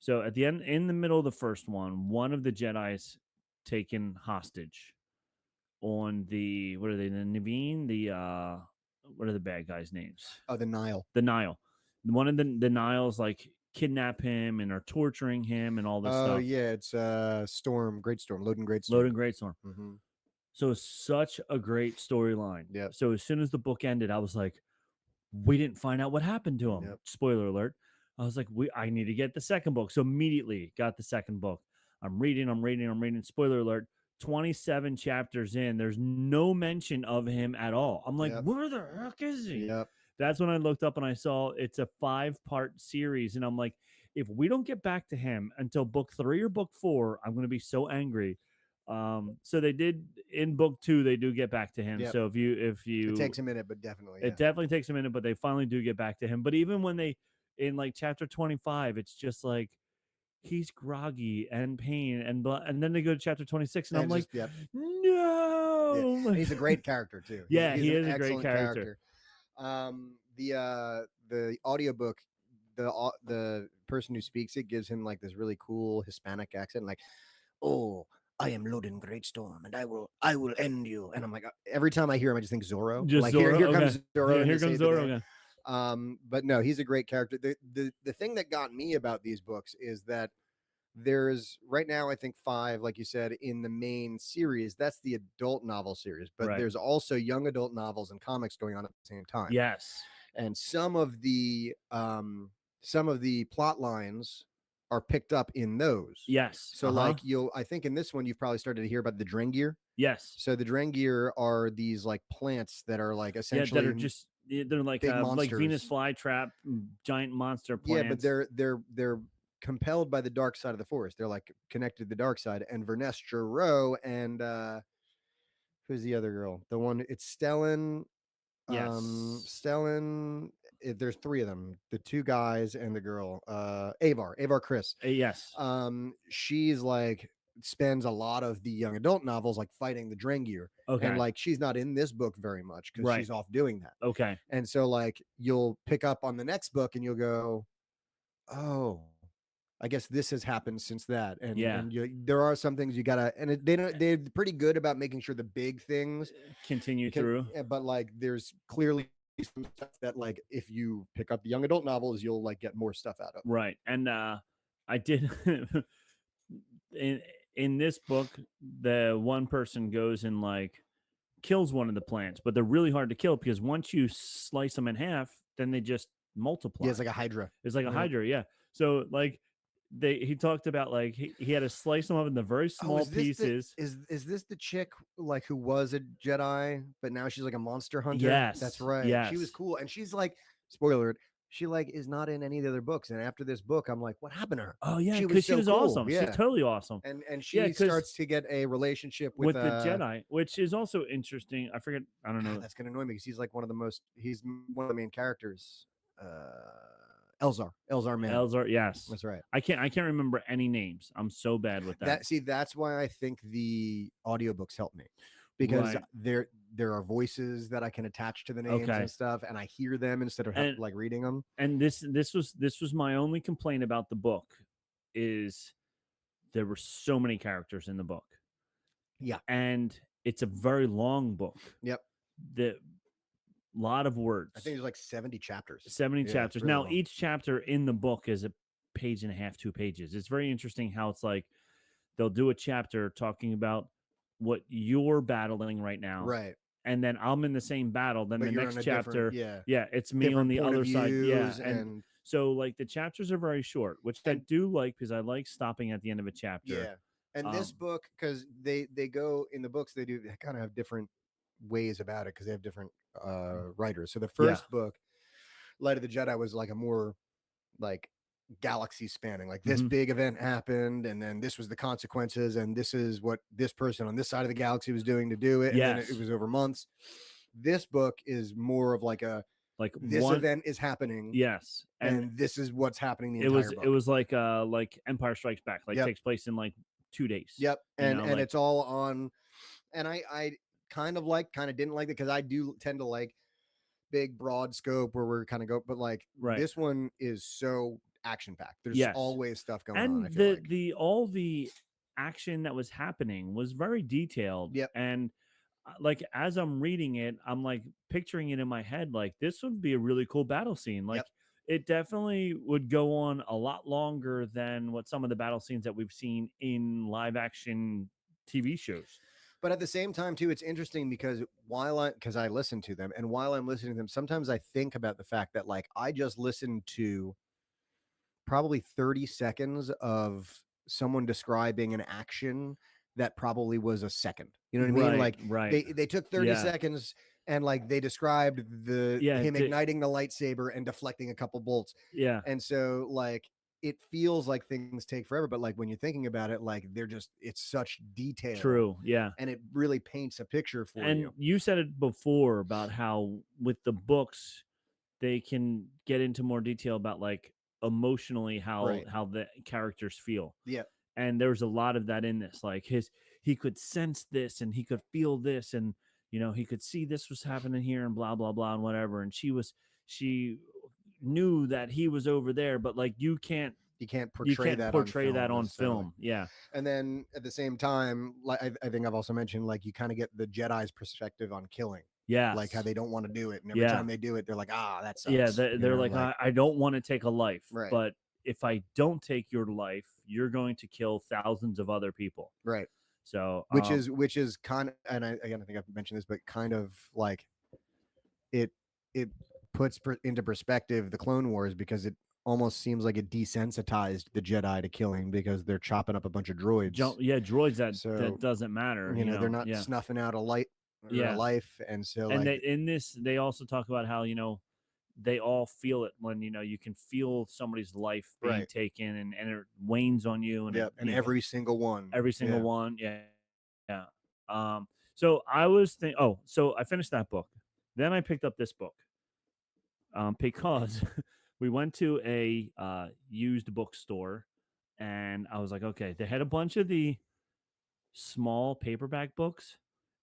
Speaker 2: So at the end, in the middle of the first one of the Jedi's taken hostage on the, what are they, the Naveen, what are the bad guys' names?
Speaker 1: Oh, the Nile.
Speaker 2: The Nile. One of the Niles like kidnap him and are torturing him and all this stuff.
Speaker 1: Oh yeah, it's Great Storm.
Speaker 2: Mm-hmm. So it's such a great storyline.
Speaker 1: Yeah.
Speaker 2: So as soon as the book ended, I was like, we didn't find out what happened to him.
Speaker 1: Yep.
Speaker 2: Spoiler alert. I was like, I need to get the second book. So immediately got the second book. I'm reading. Spoiler alert. 27 chapters in, there's no mention of him at all. I'm like, where the heck is he?
Speaker 1: Yep.
Speaker 2: That's when I looked up and I saw it's a 5-part series. And I'm like, if we don't get back to him until book 3 or book 4, I'm going to be so angry. So they did in book 2, they do get back to him. Yep. So if you
Speaker 1: it takes a minute, but definitely
Speaker 2: it definitely takes a minute, but they finally do get back to him. But even when they in like chapter 25, it's just like he's groggy and pain and then they go to chapter 26 and I'm like, no.
Speaker 1: Yeah. He's a great character too.
Speaker 2: Yeah,
Speaker 1: he's
Speaker 2: he is a great character.
Speaker 1: The audiobook, the person who speaks it gives him like this really cool Hispanic accent, like, oh, I am Loden Greatstorm, and I will end you. And I'm like, every time I hear him, I just think Zorro.
Speaker 2: Just
Speaker 1: like
Speaker 2: Zorro?
Speaker 1: Here comes Zorro.
Speaker 2: Yeah, here comes Zorro again.
Speaker 1: But no, he's a great character. The thing that got me about these books is that there's right now, I think 5, like you said, in the main series. That's the adult novel series, but there's also young adult novels and comics going on at the same time.
Speaker 2: Yes.
Speaker 1: And some of the plot lines are picked up in those.
Speaker 2: Yes.
Speaker 1: So like I think in this one, you've probably started to hear about the Drengir.
Speaker 2: Yes.
Speaker 1: So the Drengir are these like plants that are like essentially
Speaker 2: they're like Venus flytrap, giant monster plants.
Speaker 1: Yeah, but they're compelled by the dark side of the force. They're like connected to the dark side. And Vernestra Rowe and who's the other girl? The one, it's Stellan.
Speaker 2: Yes.
Speaker 1: Stellan. There's 3 of them, the 2 guys and the girl, Avar Chris.
Speaker 2: Yes.
Speaker 1: She's like spends a lot of the young adult novels like fighting the Drengir.
Speaker 2: Okay.
Speaker 1: And like she's not in this book very much because she's off doing that.
Speaker 2: Okay.
Speaker 1: And so like you'll pick up on the next book and you'll go, oh, I guess this has happened since that, and
Speaker 2: Yeah.
Speaker 1: there are some things you gotta, and they're pretty good about making sure the big things
Speaker 2: continue through.
Speaker 1: But like, there's clearly some stuff that like if you pick up young adult novels, you'll like get more stuff out of.
Speaker 2: Right, and I did in this book, the one person goes and like kills one of the plants, but they're really hard to kill because once you slice them in half, then they just multiply.
Speaker 1: Yeah, it's like a hydra.
Speaker 2: It's like a hydra, yeah. So like he talked about like he had to slice them up into very small pieces.
Speaker 1: Is this the chick like who was a Jedi but now she's like a monster hunter?
Speaker 2: Yes,
Speaker 1: that's right.
Speaker 2: Yes.
Speaker 1: She was cool, and she's like, spoiler alert, she like is not in any of the other books. And after this book, I'm like, what happened to her?
Speaker 2: Oh yeah, because she was
Speaker 1: cool.
Speaker 2: awesome.
Speaker 1: Yeah.
Speaker 2: She's totally awesome.
Speaker 1: And she starts to get a relationship with
Speaker 2: the Jedi, which is also interesting. I forget. I don't know.
Speaker 1: That's gonna annoy me because he's like one of the main characters. Elzar Man.
Speaker 2: Elzar, yes,
Speaker 1: that's right.
Speaker 2: I can't remember any names. I'm so bad with that.
Speaker 1: That's why I think the audiobooks help me, because there are voices that I can attach to the names and stuff, and I hear them instead of like reading them.
Speaker 2: And this was my only complaint about the book, is there were so many characters in the book.
Speaker 1: Yeah,
Speaker 2: and it's a very long book.
Speaker 1: Yep.
Speaker 2: Lot of words.
Speaker 1: I think there's like 70 chapters.
Speaker 2: 70 chapters. Really now, long. Each chapter in the book is a page and a half, 2 pages. It's very interesting how it's like they'll do a chapter talking about what you're battling right now.
Speaker 1: Right.
Speaker 2: And then I'm in the same battle. Then the next chapter, it's me
Speaker 1: different
Speaker 2: on the other side. Yeah.
Speaker 1: And
Speaker 2: so like the chapters are very short, which I do like because I like stopping at the end of a chapter.
Speaker 1: Yeah. And this book, because they go in the books, they kind of have different ways about it because they have different writers. So the first book, Light of the Jedi, was like a more like galaxy spanning, like this big event happened, and then this was the consequences, and this is what this person on this side of the galaxy was doing to do it, and then it was over months. This book is more of like a this event is happening, and this is what's happening the entire book.
Speaker 2: It was like Empire Strikes Back, like takes place in like 2 days.
Speaker 1: And it's all on, and I kind of didn't like it because I do tend to like big broad scope where we're kind of go, but like this one is so action packed. There's always stuff going on. I feel like
Speaker 2: all the action that was happening was very detailed. And like as I'm reading it, I'm like picturing it in my head like this would be a really cool battle scene. Like it definitely would go on a lot longer than what some of the battle scenes that we've seen in live action TV shows.
Speaker 1: But at the same time, too, it's interesting because because I listen to them, and while I'm listening to them, sometimes I think about the fact that like I just listened to probably 30 seconds of someone describing an action that probably was a second. You know what I mean? Like they took 30 seconds and like they described him igniting the lightsaber and deflecting a couple bolts.
Speaker 2: Yeah.
Speaker 1: And so like it feels like things take forever, but like when you're thinking about it, like it's such detail.
Speaker 2: True. Yeah.
Speaker 1: And it really paints a picture for you.
Speaker 2: And you said it before about how with the books, they can get into more detail about like emotionally how the characters feel.
Speaker 1: Yeah.
Speaker 2: And there's a lot of that in this. Like he could sense this and he could feel this, and he could see this was happening here and blah blah blah and whatever. And she knew that he was over there, but like you can't portray that on film. Yeah.
Speaker 1: And then at the same time, like I think I've also mentioned, like you kind of get the Jedi's perspective on killing.
Speaker 2: Yeah.
Speaker 1: Like how they don't want to do it. And every time they do it, they're like, that sucks.
Speaker 2: Yeah. They're like, I don't want to take a life, but if I don't take your life, you're going to kill thousands of other people.
Speaker 1: Right.
Speaker 2: So,
Speaker 1: which is kind of, and I think I've mentioned this, but kind of like it puts into perspective the Clone Wars, because it almost seems like it desensitized the Jedi to killing because they're chopping up a bunch of droids.
Speaker 2: Droids that doesn't matter.
Speaker 1: They're not snuffing out a light or a life. And so
Speaker 2: and in this, they also talk about how, they all feel it when, you can feel somebody's life being taken and it wanes on you. And
Speaker 1: every single one.
Speaker 2: Yeah. So I was thinking, so I finished that book. Then I picked up this book because we went to a used bookstore, and I was like, okay, they had a bunch of the small paperback books,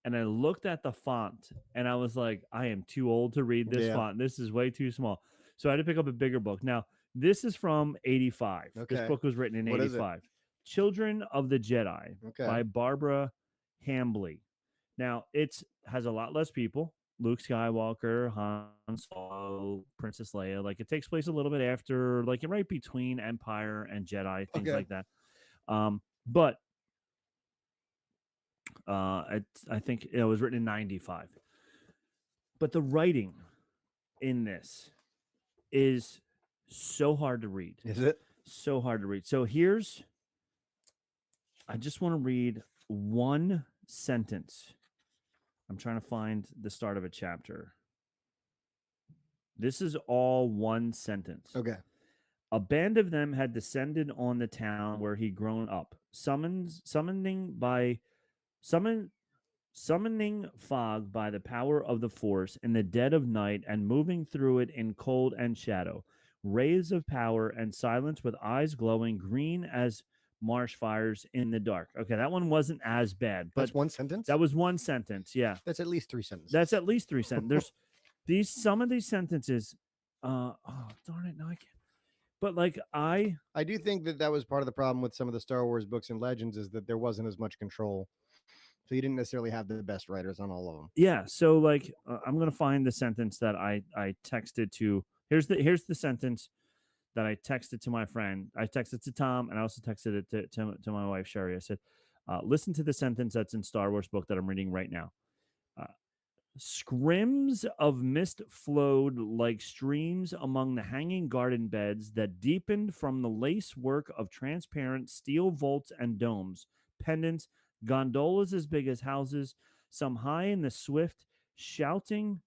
Speaker 2: and I looked at the font and I was like, I am too old to read this font. This is way too small. So I had to pick up a bigger book. Now, This is from 85. This
Speaker 1: Okay.
Speaker 2: book was written in
Speaker 1: What is it?
Speaker 2: 85. Children of the Jedi by
Speaker 1: Okay.
Speaker 2: Barbara Hambly. Now, it has a lot less people. Luke Skywalker, Han Solo, Princess Leia. Like, it takes place a little bit after, like, right between Empire and Jedi, things
Speaker 1: Okay.
Speaker 2: like that. But I think it was written in 95. But the writing in this is so hard to read.
Speaker 1: Is it?
Speaker 2: So hard to read. So I just want to read one sentence. I'm trying to find the start of a chapter. This is all one sentence.
Speaker 1: Okay.
Speaker 2: A band of them had descended on the town where he'd grown up, summoning fog by the power of the Force in the dead of night and moving through it in cold and shadow, rays of power and silence with eyes glowing green as marsh fires in the dark. Okay, that one wasn't as bad, but
Speaker 1: that's one sentence.
Speaker 2: That was one sentence. Yeah,
Speaker 1: that's at least 3 sentences.
Speaker 2: That's at least 3 sentences. There's some of these sentences. Oh darn it! No, I can't. But like I
Speaker 1: do think that was part of the problem with some of the Star Wars books and Legends is that there wasn't as much control. So you didn't necessarily have the best writers on all of them.
Speaker 2: Yeah. So like I'm gonna find the sentence that I texted to. Here's the sentence that I texted to my friend. I texted to Tom, and I also texted it to my wife Sherry. I said, "Listen to the sentence that's in Star Wars book that I'm reading right now." Scrims of mist flowed like streams among the hanging garden beds that deepened from the lace work of transparent steel vaults and domes, pendants, gondolas as big as houses, some high in the swift, shifting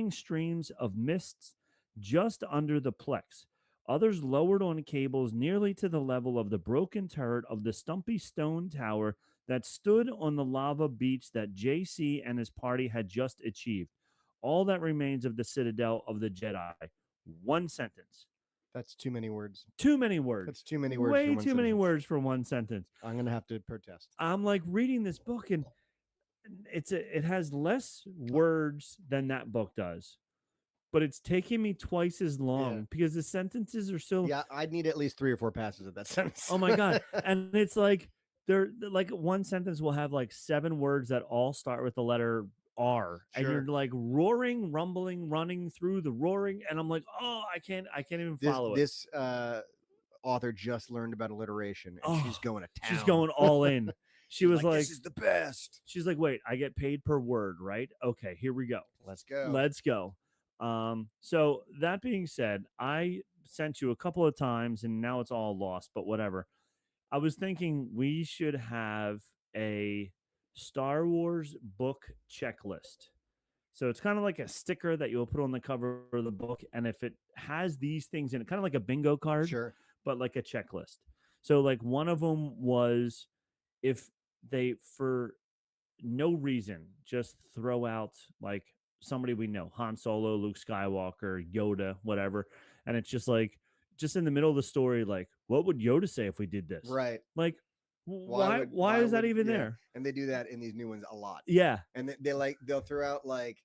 Speaker 2: streams of mists just under the plex. Others lowered on cables nearly to the level of the broken turret of the stumpy stone tower that stood on the lava beach that JC and his party had just achieved. All that remains of the citadel of the Jedi. One sentence.
Speaker 1: That's too many words.
Speaker 2: Too many words.
Speaker 1: That's too many words.
Speaker 2: Way too many words for one sentence.
Speaker 1: I'm going to have to protest.
Speaker 2: I'm like reading this book and it has less words than that book does. But it's taking me twice as long because the sentences are so...
Speaker 1: Yeah, I'd need at least 3 or 4 passes of that sentence.
Speaker 2: Oh my God. And it's like... They're like one sentence will have like 7 words that all start with the letter R, and you're like roaring, rumbling, running through the roaring, and I'm like, oh, I can't even follow it.
Speaker 1: This author just learned about alliteration, and she's going to town.
Speaker 2: She's going all in. She was like,
Speaker 1: "This is the best."
Speaker 2: She's like, "Wait, I get paid per word, right? Okay, here we go.
Speaker 1: Let's go.
Speaker 2: Let's go." So that being said, I sent you a couple of times, and now it's all lost, but whatever. I was thinking we should have a Star Wars book checklist. So it's kind of like a sticker that you'll put on the cover of the book. And if it has these things in it, kind of like a bingo card,
Speaker 1: sure,
Speaker 2: but like a checklist. So like one of them was if they, for no reason, just throw out like somebody we know, Han Solo, Luke Skywalker, Yoda, whatever. And it's just like, just in the middle of the story, like, what would Yoda say if we did this?
Speaker 1: Right.
Speaker 2: Like, why is that even there?
Speaker 1: And they do that in these new ones a lot.
Speaker 2: Yeah.
Speaker 1: And they'll throw out like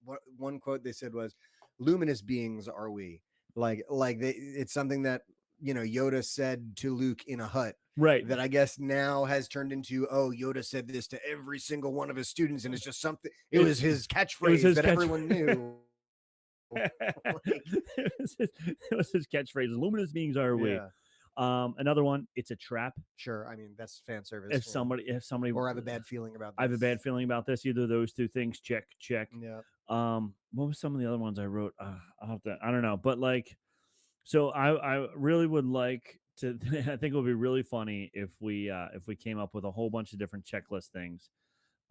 Speaker 1: what one quote they said was, "Luminous beings are we." It's something that, Yoda said to Luke in a hut.
Speaker 2: Right.
Speaker 1: That I guess now has turned into, Yoda said this to every single one of his students, and it's just something. It was his catchphrase everyone knew.
Speaker 2: It was his catchphrase. Luminous beings are we. Another one, it's a trap.
Speaker 1: Sure. I mean, that's fan service.
Speaker 2: If somebody
Speaker 1: or I have a bad feeling about this.
Speaker 2: I have a bad feeling about this. Either of those 2 things, check.
Speaker 1: Yeah.
Speaker 2: What was some of the other ones I wrote? I'll have to, I don't know. But like, so I really would like to, I think it would be really funny if we came up with a whole bunch of different checklist things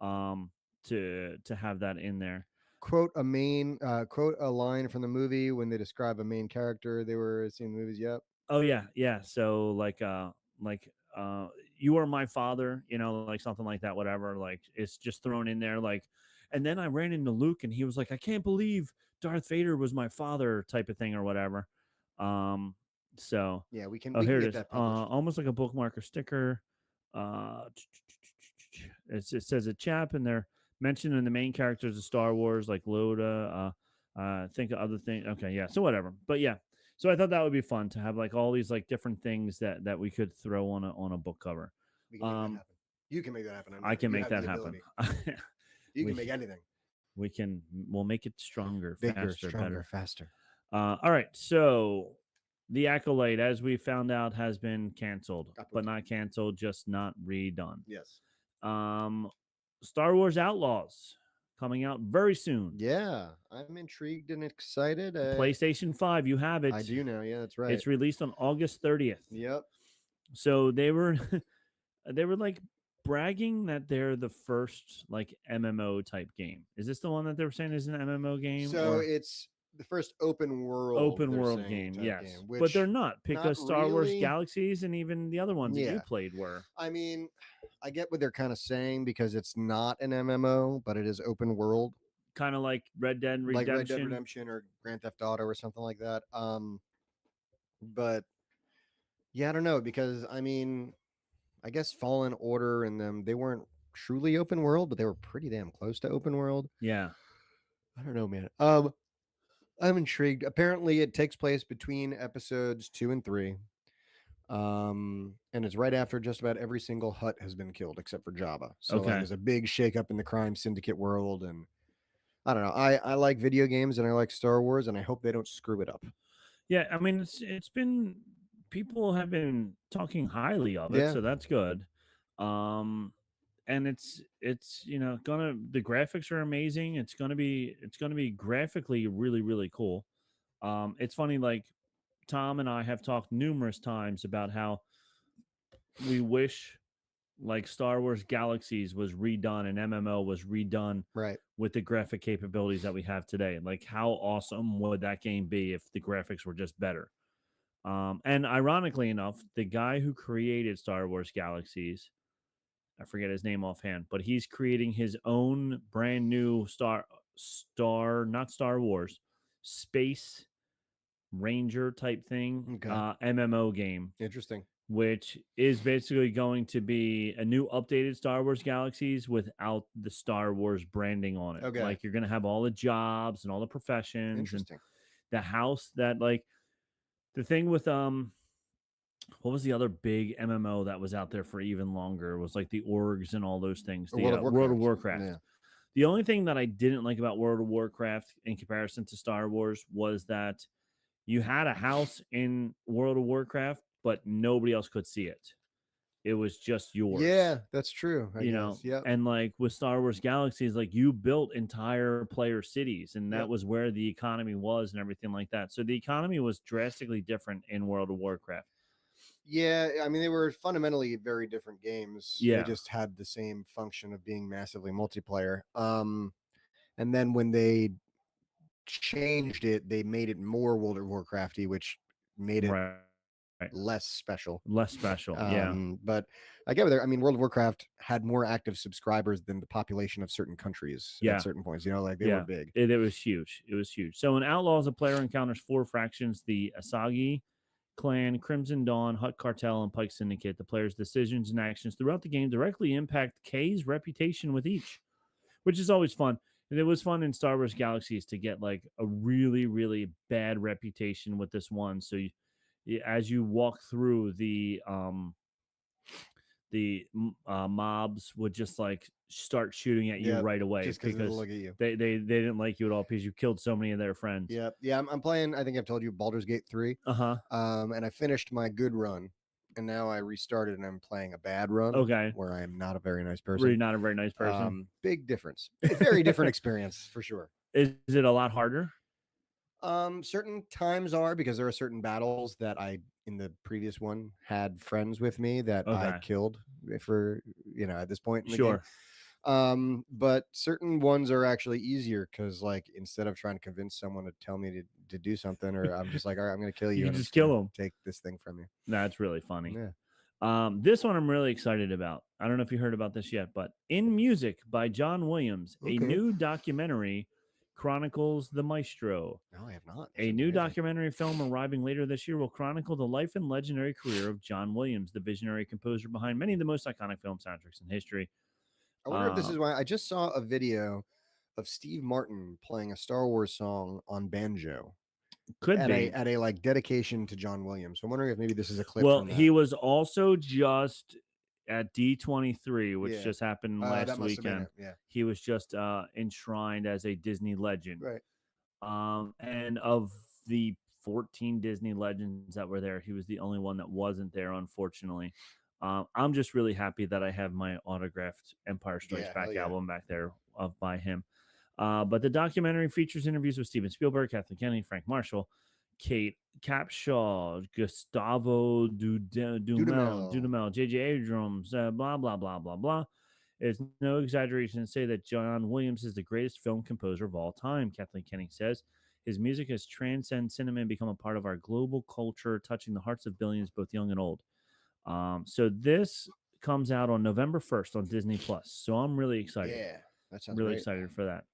Speaker 2: to have that in there.
Speaker 1: Quote a line from the movie when they describe a main character they were seeing the movies. Yep.
Speaker 2: Oh yeah. So like you are my father, like something like that, whatever. Like it's just thrown in there. Like, and then I ran into Luke and he was like, "I can't believe Darth Vader was my father," type of thing or whatever. So
Speaker 1: yeah, we can.
Speaker 2: Oh, here
Speaker 1: it
Speaker 2: is.
Speaker 1: That
Speaker 2: almost like a bookmark or sticker. It says a chap in there mentioned in the main characters of Star Wars, like Yoda. Think of other things. Okay, yeah. So whatever. But yeah. So I thought that would be fun to have like all these like different things that we could throw on a book cover.
Speaker 1: We can make that happen. You can make that happen.
Speaker 2: I can make that happen.
Speaker 1: You can make anything.
Speaker 2: We'll make it stronger,
Speaker 1: bigger,
Speaker 2: faster,
Speaker 1: stronger,
Speaker 2: better,
Speaker 1: faster.
Speaker 2: All right, so the Acolyte, as we found out, has been canceled, but not canceled, just not redone.
Speaker 1: Yes.
Speaker 2: Star Wars Outlaws coming out very soon.
Speaker 1: Yeah, I'm intrigued and excited.
Speaker 2: PlayStation 5, you have it.
Speaker 1: I do now. Yeah, that's right.
Speaker 2: It's released on August 30th.
Speaker 1: Yep.
Speaker 2: So they were like bragging that they're the first like MMO type game. Is this the one that they were saying is an MMO game?
Speaker 1: So it's the first open world
Speaker 2: game, yes. But they're not, because Star Wars Galaxies and even the other ones that you played were.
Speaker 1: I mean, I get what they're kind of saying, because it's not an MMO, but it is open world.
Speaker 2: Kind of like Red Dead Redemption.
Speaker 1: Like Red Dead Redemption or Grand Theft Auto or something like that. But yeah, I don't know, because I mean, I guess Fallen Order and them, they weren't truly open world, but they were pretty damn close to open world.
Speaker 2: Yeah.
Speaker 1: I don't know, man. I'm intrigued. Apparently it takes place between episodes 2 and 3. And it's right after just about every single Hutt has been killed except for Jabba. So like, there's a big shakeup in the crime syndicate world, and I don't know. I like video games and I like Star Wars, and I hope they don't screw it up.
Speaker 2: Yeah, I mean, it's been, people have been talking highly of it, so that's good. And it's the graphics are amazing. It's gonna be graphically really, really cool. It's funny, like Tom and I have talked numerous times about how we wish like Star Wars Galaxies was redone and MMO was redone with the graphic capabilities that we have today. Like, how awesome would that game be if the graphics were just better? And ironically enough, the guy who created Star Wars Galaxies, I forget his name offhand, but he's creating his own brand new not Star Wars, Space Ranger type thing, MMO game.
Speaker 1: Interesting.
Speaker 2: Which is basically going to be a new updated Star Wars Galaxies without the Star Wars branding on it.
Speaker 1: Okay.
Speaker 2: Like, you're going to have all the jobs and all the professions.
Speaker 1: Interesting.
Speaker 2: And the house that, like, the thing with, what was the other big MMO that was out there for even longer? It was like the orgs and all those things. The World of Warcraft. Yeah. The only thing that I didn't like about World of Warcraft in comparison to Star Wars was that you had a house in World of Warcraft, but nobody else could see it. It was just yours.
Speaker 1: Yeah, that's true. I guess.
Speaker 2: Yep. And like with Star Wars Galaxies, like you built entire player cities, and that was where the economy was and everything like that. So the economy was drastically different in World of Warcraft.
Speaker 1: Yeah, I mean, they were fundamentally very different games.
Speaker 2: Yeah.
Speaker 1: They just had the same function of being massively multiplayer. And then when they changed it, they made it more World of Warcrafty, which made it less special.
Speaker 2: Yeah.
Speaker 1: But I get there. I mean, World of Warcraft had more active subscribers than the population of certain countries at certain points. Like they were big.
Speaker 2: It was huge. It was huge. So in Outlaws, a player encounters 4 fractions: the Asagi Clan, Crimson Dawn, Hutt Cartel, and Pike Syndicate. The player's decisions and actions throughout the game directly impact Kay's reputation with each, which is always fun. And it was fun in Star Wars Galaxies to get like a really, really bad reputation with this one. So as you walk through the mobs would just like start shooting at you right away
Speaker 1: just because they look at you.
Speaker 2: They didn't like you at all because you killed so many of their friends.
Speaker 1: Yeah. I'm playing. I think I've told you Baldur's Gate 3. And I finished my good run, and now I restarted and I'm playing a bad run.
Speaker 2: Okay.
Speaker 1: Where I am not a very nice person.
Speaker 2: Really not a very nice person.
Speaker 1: Big difference. A very different experience for sure.
Speaker 2: Is it a lot harder?
Speaker 1: Certain times are, because there are certain battles that I in the previous one had friends with me that I killed for at this point in the game. But certain ones are actually easier because like instead of trying to convince someone to tell me to do something, or I'm just like, all right, I'm gonna kill you.
Speaker 2: You can just kill them.
Speaker 1: Take this thing from you.
Speaker 2: That's really funny.
Speaker 1: Yeah.
Speaker 2: This one I'm really excited about. I don't know if you heard about this yet, but In Music by John Williams, a new documentary chronicles the maestro.
Speaker 1: No, I have not.
Speaker 2: A new documentary film arriving later this year will chronicle the life and legendary career of John Williams, the visionary composer behind many of the most iconic film soundtracks in history.
Speaker 1: I wonder if this is why I just saw a video of Steve Martin playing a Star Wars song on banjo.
Speaker 2: Could
Speaker 1: at
Speaker 2: be
Speaker 1: a like dedication to John Williams. So I'm wondering if maybe this is a clip
Speaker 2: Well,
Speaker 1: from that.
Speaker 2: he was also just at D23, which
Speaker 1: Yeah.
Speaker 2: just happened
Speaker 1: That
Speaker 2: last
Speaker 1: must have been
Speaker 2: weekend.
Speaker 1: it. Yeah.
Speaker 2: He was just enshrined as a Disney legend.
Speaker 1: Right.
Speaker 2: And of the 14 Disney legends that were there, he was the only one that wasn't there, unfortunately. I'm just really happy that I have my autographed Empire Strikes Back album back there by him. But the documentary features interviews with Steven Spielberg, Kathleen Kennedy, Frank Marshall, Kate Capshaw, Gustavo Dudamel, J.J. Abrams, blah, blah, blah, blah, blah. It's no exaggeration to say that John Williams is the greatest film composer of all time, Kathleen Kennedy says. His music has transcended cinema and become a part of our global culture, touching the hearts of billions, both young and old. So this comes out on November 1st on Disney Plus. So I'm really excited.
Speaker 1: Yeah. That sounds
Speaker 2: really
Speaker 1: great.
Speaker 2: excited for that.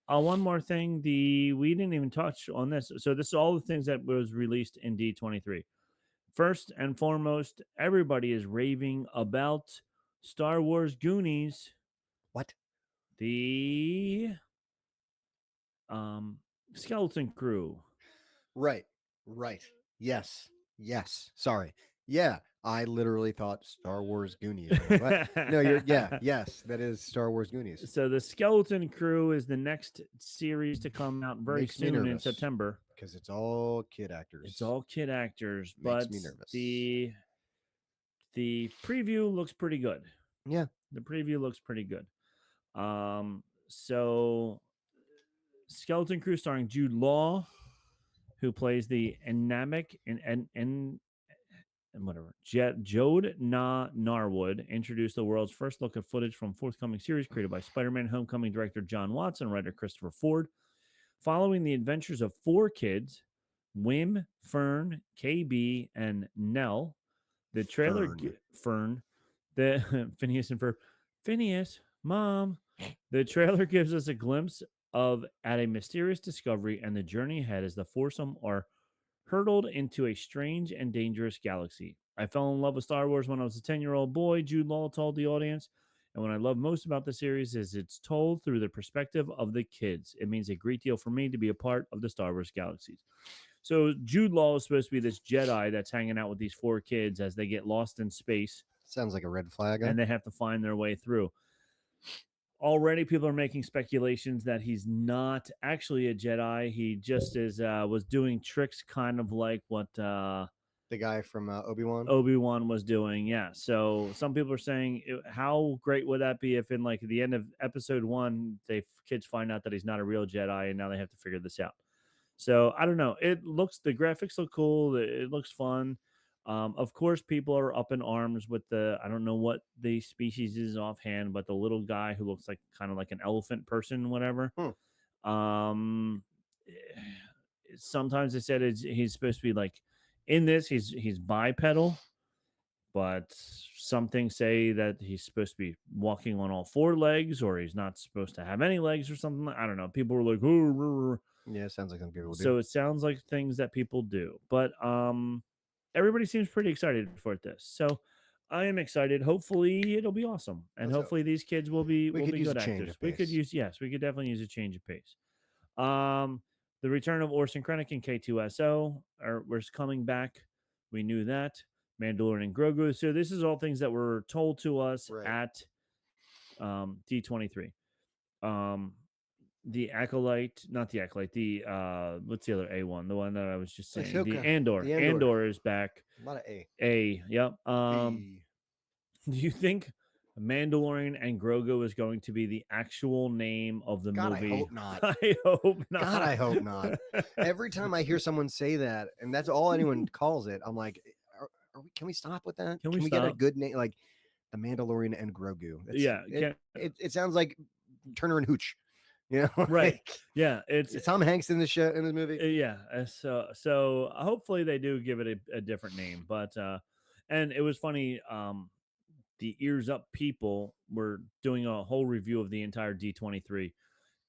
Speaker 2: One more thing, we didn't even touch on this. So this is all the things that was released in D23. First and foremost, everybody is raving about Star Wars Goonies.
Speaker 1: What?
Speaker 2: The Skeleton Crew.
Speaker 1: Right. Yes. Sorry. Yeah. I literally thought Star Wars Goonies. No, yes, that is Star Wars Goonies.
Speaker 2: So the Skeleton Crew is the next series to come out very soon in September.
Speaker 1: Because it's all kid actors.
Speaker 2: Makes me nervous. The preview looks pretty good.
Speaker 1: Yeah.
Speaker 2: The preview looks pretty good. So Skeleton Crew starring Jude Law, who plays the Namek and whatever. Jode Narwood introduced the world's first look at footage from forthcoming series created by Spider-Man Homecoming director John Watts and writer Christopher Ford. Following the adventures of 4 kids, Wim, Fern, KB, and Nell, the trailer Fern, the Phineas and Ferb, Phineas, Mom. The trailer gives us a glimpse of at a mysterious discovery and the journey ahead as the foursome are hurtled into a strange and dangerous galaxy. I fell in love with Star Wars when I was a 10-year-old boy, Jude Law told the audience. And what I love most about the series is it's told through the perspective of the kids. It means a great deal for me to be a part of the Star Wars galaxies. So Jude Law is supposed to be this Jedi that's hanging out with these 4 kids as they get lost in space.
Speaker 1: Sounds like a red flag.
Speaker 2: And they have to find their way through. Already people are making speculations that he's not actually a Jedi. He just was doing tricks kind of like what the
Speaker 1: guy from
Speaker 2: Obi-Wan was doing. Yeah. So some people are saying, how great would that be if in like the end of episode 1, kids find out that he's not a real Jedi and now they have to figure this out. So I don't know. The graphics look cool. It looks fun. Of course, people are up in arms with I don't know what the species is offhand, but the little guy who looks like kind of like an elephant person, whatever. Sometimes they said he's supposed to be like in this, he's bipedal, but some things say that he's supposed to be walking on all 4 legs or he's not supposed to have any legs or something. I don't know. People were like,
Speaker 1: yeah, it sounds like some people do.
Speaker 2: So it sounds like things that people do, but everybody seems pretty excited for this. So I am excited. Hopefully it'll be awesome. And hopefully these kids will be good actors. We could definitely use a change of pace. The return of Orson Krennic and K2SO was coming back. We knew that. Mandalorian and Grogu. So this is all things that were told to us at D23. The Acolyte, not the Acolyte, the what's the other A one? The one that I was just saying. The Andor. Andor is back.
Speaker 1: A lot of A.
Speaker 2: Yep. Do you think Mandalorian and Grogu is going to be the actual name of the movie?
Speaker 1: I hope not.
Speaker 2: I hope not.
Speaker 1: God, I hope not. Every time I hear someone say that, and that's all anyone calls it, I'm like, can we stop with that? Can we get a good name like the Mandalorian and Grogu? It sounds like Turner and Hooch. You know,
Speaker 2: right? Yeah, it's
Speaker 1: Tom Hanks in the in this movie.
Speaker 2: Yeah, so hopefully they do give it a different name. But and it was funny. The Ears Up people were doing a whole review of the entire D23,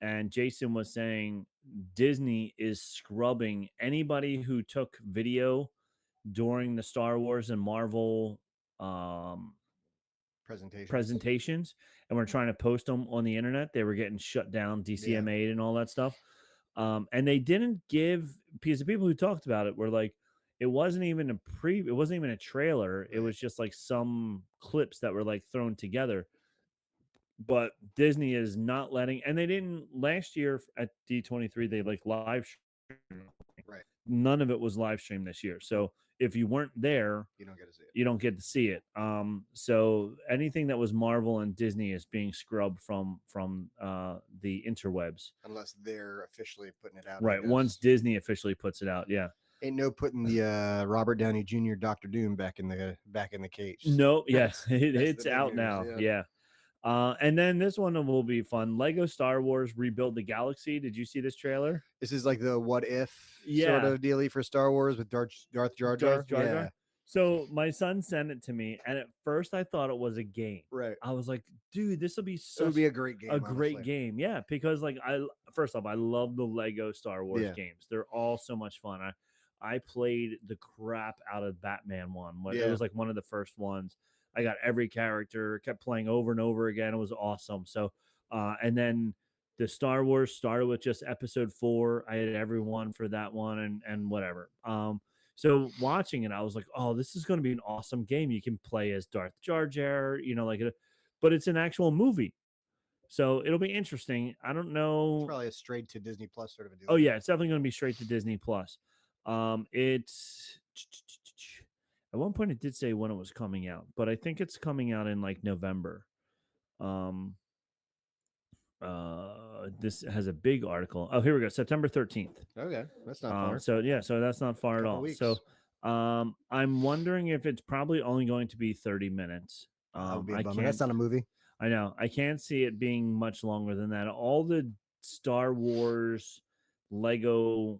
Speaker 2: and Jason was saying Disney is scrubbing anybody who took video during the Star Wars and Marvel presentations and we're trying to post them on the internet. They were getting shut down, DCMA'd and all that stuff. And they didn't give, because the people who talked about it were like, it wasn't even it wasn't even a trailer. It was just like some clips that were like thrown together. But Disney is not letting, and they didn't last year at D23. They like live streamed.
Speaker 1: Right.
Speaker 2: None of it was live streamed this year. So if you weren't there,
Speaker 1: You don't get to see it.
Speaker 2: you don't get to see it. So anything that was Marvel and Disney is being scrubbed from the interwebs,
Speaker 1: unless they're officially putting it out.
Speaker 2: Right. Once Disney officially puts it out, yeah.
Speaker 1: Ain't no putting the Robert Downey Jr. Doctor Doom back in the cage.
Speaker 2: No, yeah, it's out news, now. Yeah. And then this one will be fun. Lego Star Wars Rebuild the Galaxy. Did you see this trailer?
Speaker 1: This is like the what if sort of dealie for Star Wars with Darth Jar Jar. Yeah.
Speaker 2: So my son sent it to me, and at first I thought it was a game.
Speaker 1: Right.
Speaker 2: I was like, dude, this will be
Speaker 1: it would be a great game.
Speaker 2: A great game. Yeah, because like first off, I love the Lego Star Wars games. They're all so much fun. I played the crap out of Batman one. It was like one of the first ones. I got every character, kept playing over and over again. It was awesome. So, and then the Star Wars started with just episode 4. I had everyone for that one and whatever. So watching it, I was like, oh, this is going to be an awesome game. You can play as Darth Jar Jar, but it's an actual movie. So it'll be interesting. I don't know.
Speaker 1: It's probably a straight to Disney Plus sort of a deal.
Speaker 2: Oh yeah, it's definitely going to be straight to Disney Plus. It's at one point it did say when it was coming out, but I think it's coming out in like November. This has a big article. Oh, here we go. September 13th.
Speaker 1: Okay, that's not far.
Speaker 2: So that's not far at all. Weeks. So I'm wondering if it's probably only going to be 30 minutes.
Speaker 1: That would be a bummer. That's not a movie.
Speaker 2: I know. I can't see it being much longer than that. All the Star Wars Lego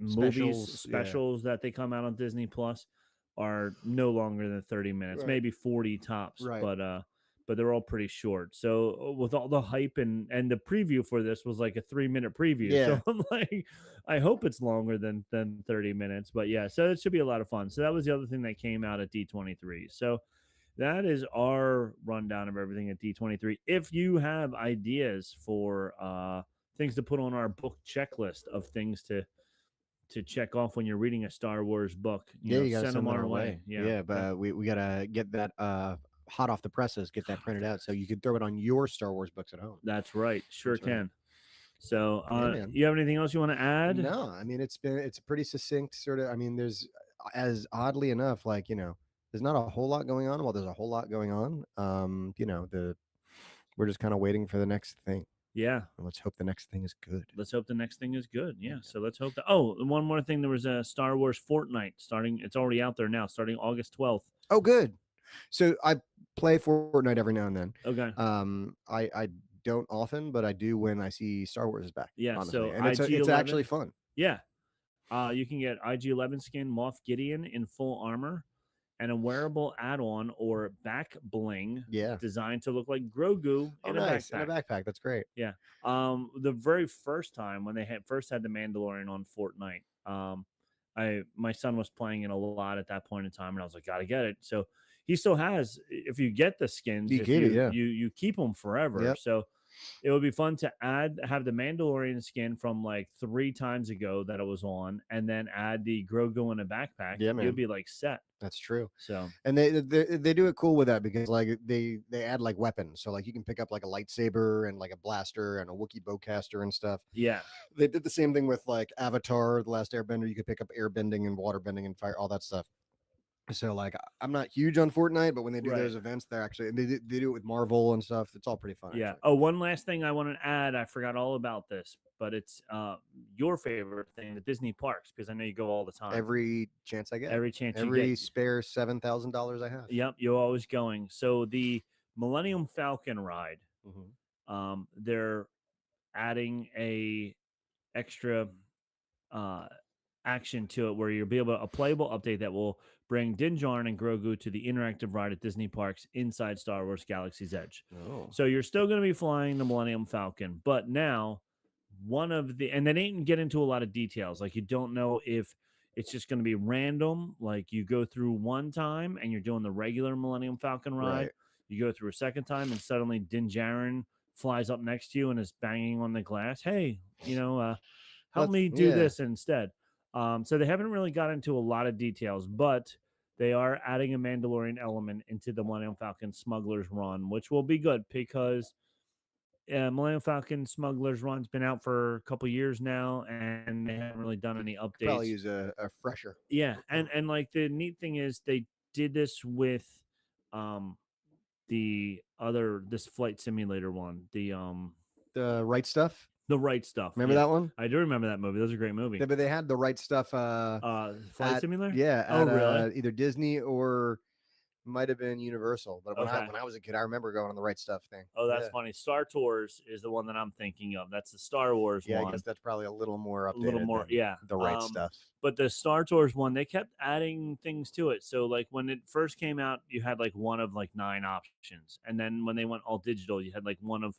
Speaker 2: specials that they come out on Disney Plus are no longer than 30 minutes, maybe 40 tops, but they're all pretty short. So with all the hype and the preview for this was like a 3-minute preview. So I'm like, I hope it's longer than 30 minutes, but yeah, so it should be a lot of fun. So that was the other thing that came out at D23. So that is our rundown of everything at D23. If you have ideas for things to put on our book checklist of things to check off when you're reading a Star Wars book, you gotta send them our way.
Speaker 1: But we gotta get that hot off the presses, get that printed out so you can throw it on your Star Wars books at home.
Speaker 2: That's right. Sure can. Right. So you have anything else you want to add?
Speaker 1: No, I mean it's a pretty succinct sort of, I mean, there's, as oddly enough, like, there's not a whole lot going on. Well, there's a whole lot going on. We're just kind of waiting for the next thing.
Speaker 2: Yeah.
Speaker 1: And let's hope the next thing is good.
Speaker 2: Let's hope the next thing is good. Yeah. So let's hope that. Oh, one more thing. There was a Star Wars Fortnite starting. It's already out there now, starting August 12th.
Speaker 1: Oh, good. So I play Fortnite every now and then.
Speaker 2: Okay.
Speaker 1: I don't often, but I do when I see Star Wars is back.
Speaker 2: Yeah.
Speaker 1: Honestly.
Speaker 2: So
Speaker 1: and it's actually fun.
Speaker 2: Yeah. You can get IG-11 skin Moff Gideon in full armor, and a wearable add-on or back bling designed to look like Grogu in a backpack.
Speaker 1: In a backpack. That's great.
Speaker 2: Yeah. The very first time when they had the Mandalorian on Fortnite, my son was playing it a lot at that point in time, and I was like, gotta get it. So he still has, if you get the skins, you keep them forever. Yep. So it would be fun to have the Mandalorian skin from like 3 times ago that it was on, and then add the Grogu in a backpack. Yeah, man. It would be like set.
Speaker 1: That's true.
Speaker 2: So,
Speaker 1: and they do it cool with that, because like they add like weapons. So like you can pick up like a lightsaber and like a blaster and a Wookiee bowcaster and stuff.
Speaker 2: Yeah.
Speaker 1: They did the same thing with like Avatar, The Last Airbender. You could pick up airbending and waterbending and fire, all that stuff. So like I'm not huge on Fortnite, but when they do those events, they're actually they do it with Marvel and stuff. It's all pretty fun.
Speaker 2: Yeah.
Speaker 1: Actually.
Speaker 2: Oh, one last thing I want to add. I forgot all about this, but it's your favorite thing, the Disney parks, because I know you go all the time.
Speaker 1: Every chance I get.
Speaker 2: Every chance you get.
Speaker 1: Every spare $7,000 I have.
Speaker 2: Yep, you're always going. So the Millennium Falcon ride, they're adding a extra action to it where you'll be able to, a playable update that will bring Din Djarin and Grogu to the interactive ride at Disney parks inside Star Wars Galaxy's Edge.
Speaker 1: Oh.
Speaker 2: So you're still going to be flying the Millennium Falcon, but now and they didn't get into a lot of details. Like you don't know if it's just going to be random. Like you go through one time and you're doing the regular Millennium Falcon ride. Right. You go through a second time and suddenly Din Djarin flies up next to you and is banging on the glass. Hey, help me do this instead. So they haven't really got into a lot of details, but they are adding a Mandalorian element into the Millennium Falcon Smuggler's Run, which will be good because Millennium Falcon Smuggler's Run's been out for a couple years now, and they haven't really done any updates.
Speaker 1: Probably use a fresher.
Speaker 2: Yeah, and like the neat thing is they did this with this flight simulator one, the
Speaker 1: Right Stuff.
Speaker 2: The Right Stuff.
Speaker 1: Remember that one?
Speaker 2: I do remember that movie. That was a great movie.
Speaker 1: Yeah, but they had The Right Stuff.
Speaker 2: Flight Simulator.
Speaker 1: Yeah.
Speaker 2: Really?
Speaker 1: Either Disney or might have been Universal. But when I was a kid, I remember going on The Right Stuff thing.
Speaker 2: Oh, that's funny. Star Tours is the one that I'm thinking of. That's the Star Wars one.
Speaker 1: I guess that's probably a little more updated.
Speaker 2: A little more, yeah.
Speaker 1: The Right Stuff.
Speaker 2: But the Star Tours one, they kept adding things to it. So like when it first came out, you had like one of like 9 options, and then when they went all digital, you had like one of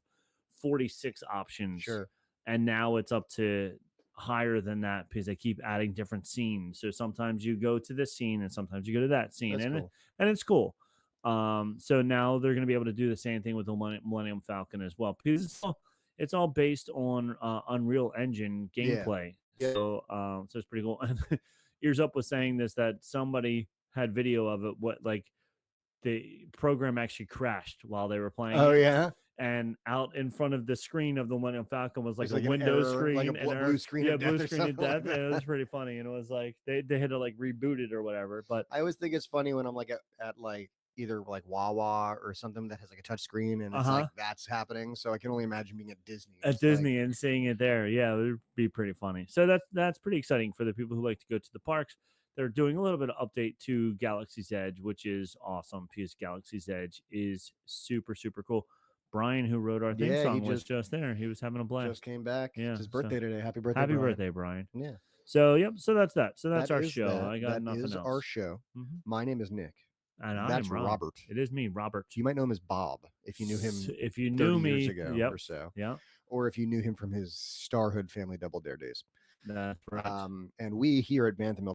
Speaker 2: 46 options.
Speaker 1: Sure.
Speaker 2: And now it's up to higher than that because they keep adding different scenes. So sometimes you go to this scene and sometimes you go to that scene.
Speaker 1: That's cool.
Speaker 2: And it's cool. So now they're going to be able to do the same thing with the Millennium Falcon as well, because it's all based on Unreal Engine gameplay.
Speaker 1: Yeah.
Speaker 2: So it's pretty cool. And Ears Up was saying this, that somebody had video of it, what like the program actually crashed while they were playing.
Speaker 1: Oh, yeah.
Speaker 2: And out in front of the screen of the Millennium Falcon was like a
Speaker 1: like
Speaker 2: Windows screen,
Speaker 1: like a blue screen of death,
Speaker 2: blue screen of death.
Speaker 1: Like
Speaker 2: it was pretty funny, and it was like they had to like reboot it or whatever. But
Speaker 1: I always think it's funny when I'm like at like either like Wawa or something that has like a touch screen, and it's like that's happening. So I can only imagine being at Disney.
Speaker 2: At Disney and seeing it there, yeah, it would be pretty funny. So that's pretty exciting for the people who like to go to the parks. They're doing a little bit of update to Galaxy's Edge, which is awesome because Galaxy's Edge is super, super cool. Brian, who wrote our theme song, was just there. He was having a blast.
Speaker 1: Just came back.
Speaker 2: Yeah,
Speaker 1: it's his birthday today. Happy birthday,
Speaker 2: Happy
Speaker 1: Brian.
Speaker 2: birthday, Brian.
Speaker 1: Yeah.
Speaker 2: So, yep. So that's that. So that's our show. I got nothing else.
Speaker 1: Our show. Mm-hmm. My name is Nick.
Speaker 2: And
Speaker 1: that's
Speaker 2: I'm
Speaker 1: Robert.
Speaker 2: It is me, Robert.
Speaker 1: You might know him as Bob if you knew him.
Speaker 2: If you knew me
Speaker 1: years ago or so.
Speaker 2: Yeah.
Speaker 1: Or if you knew him from his Starhood Family Double Dare days.
Speaker 2: That's right.
Speaker 1: And we here at Bantha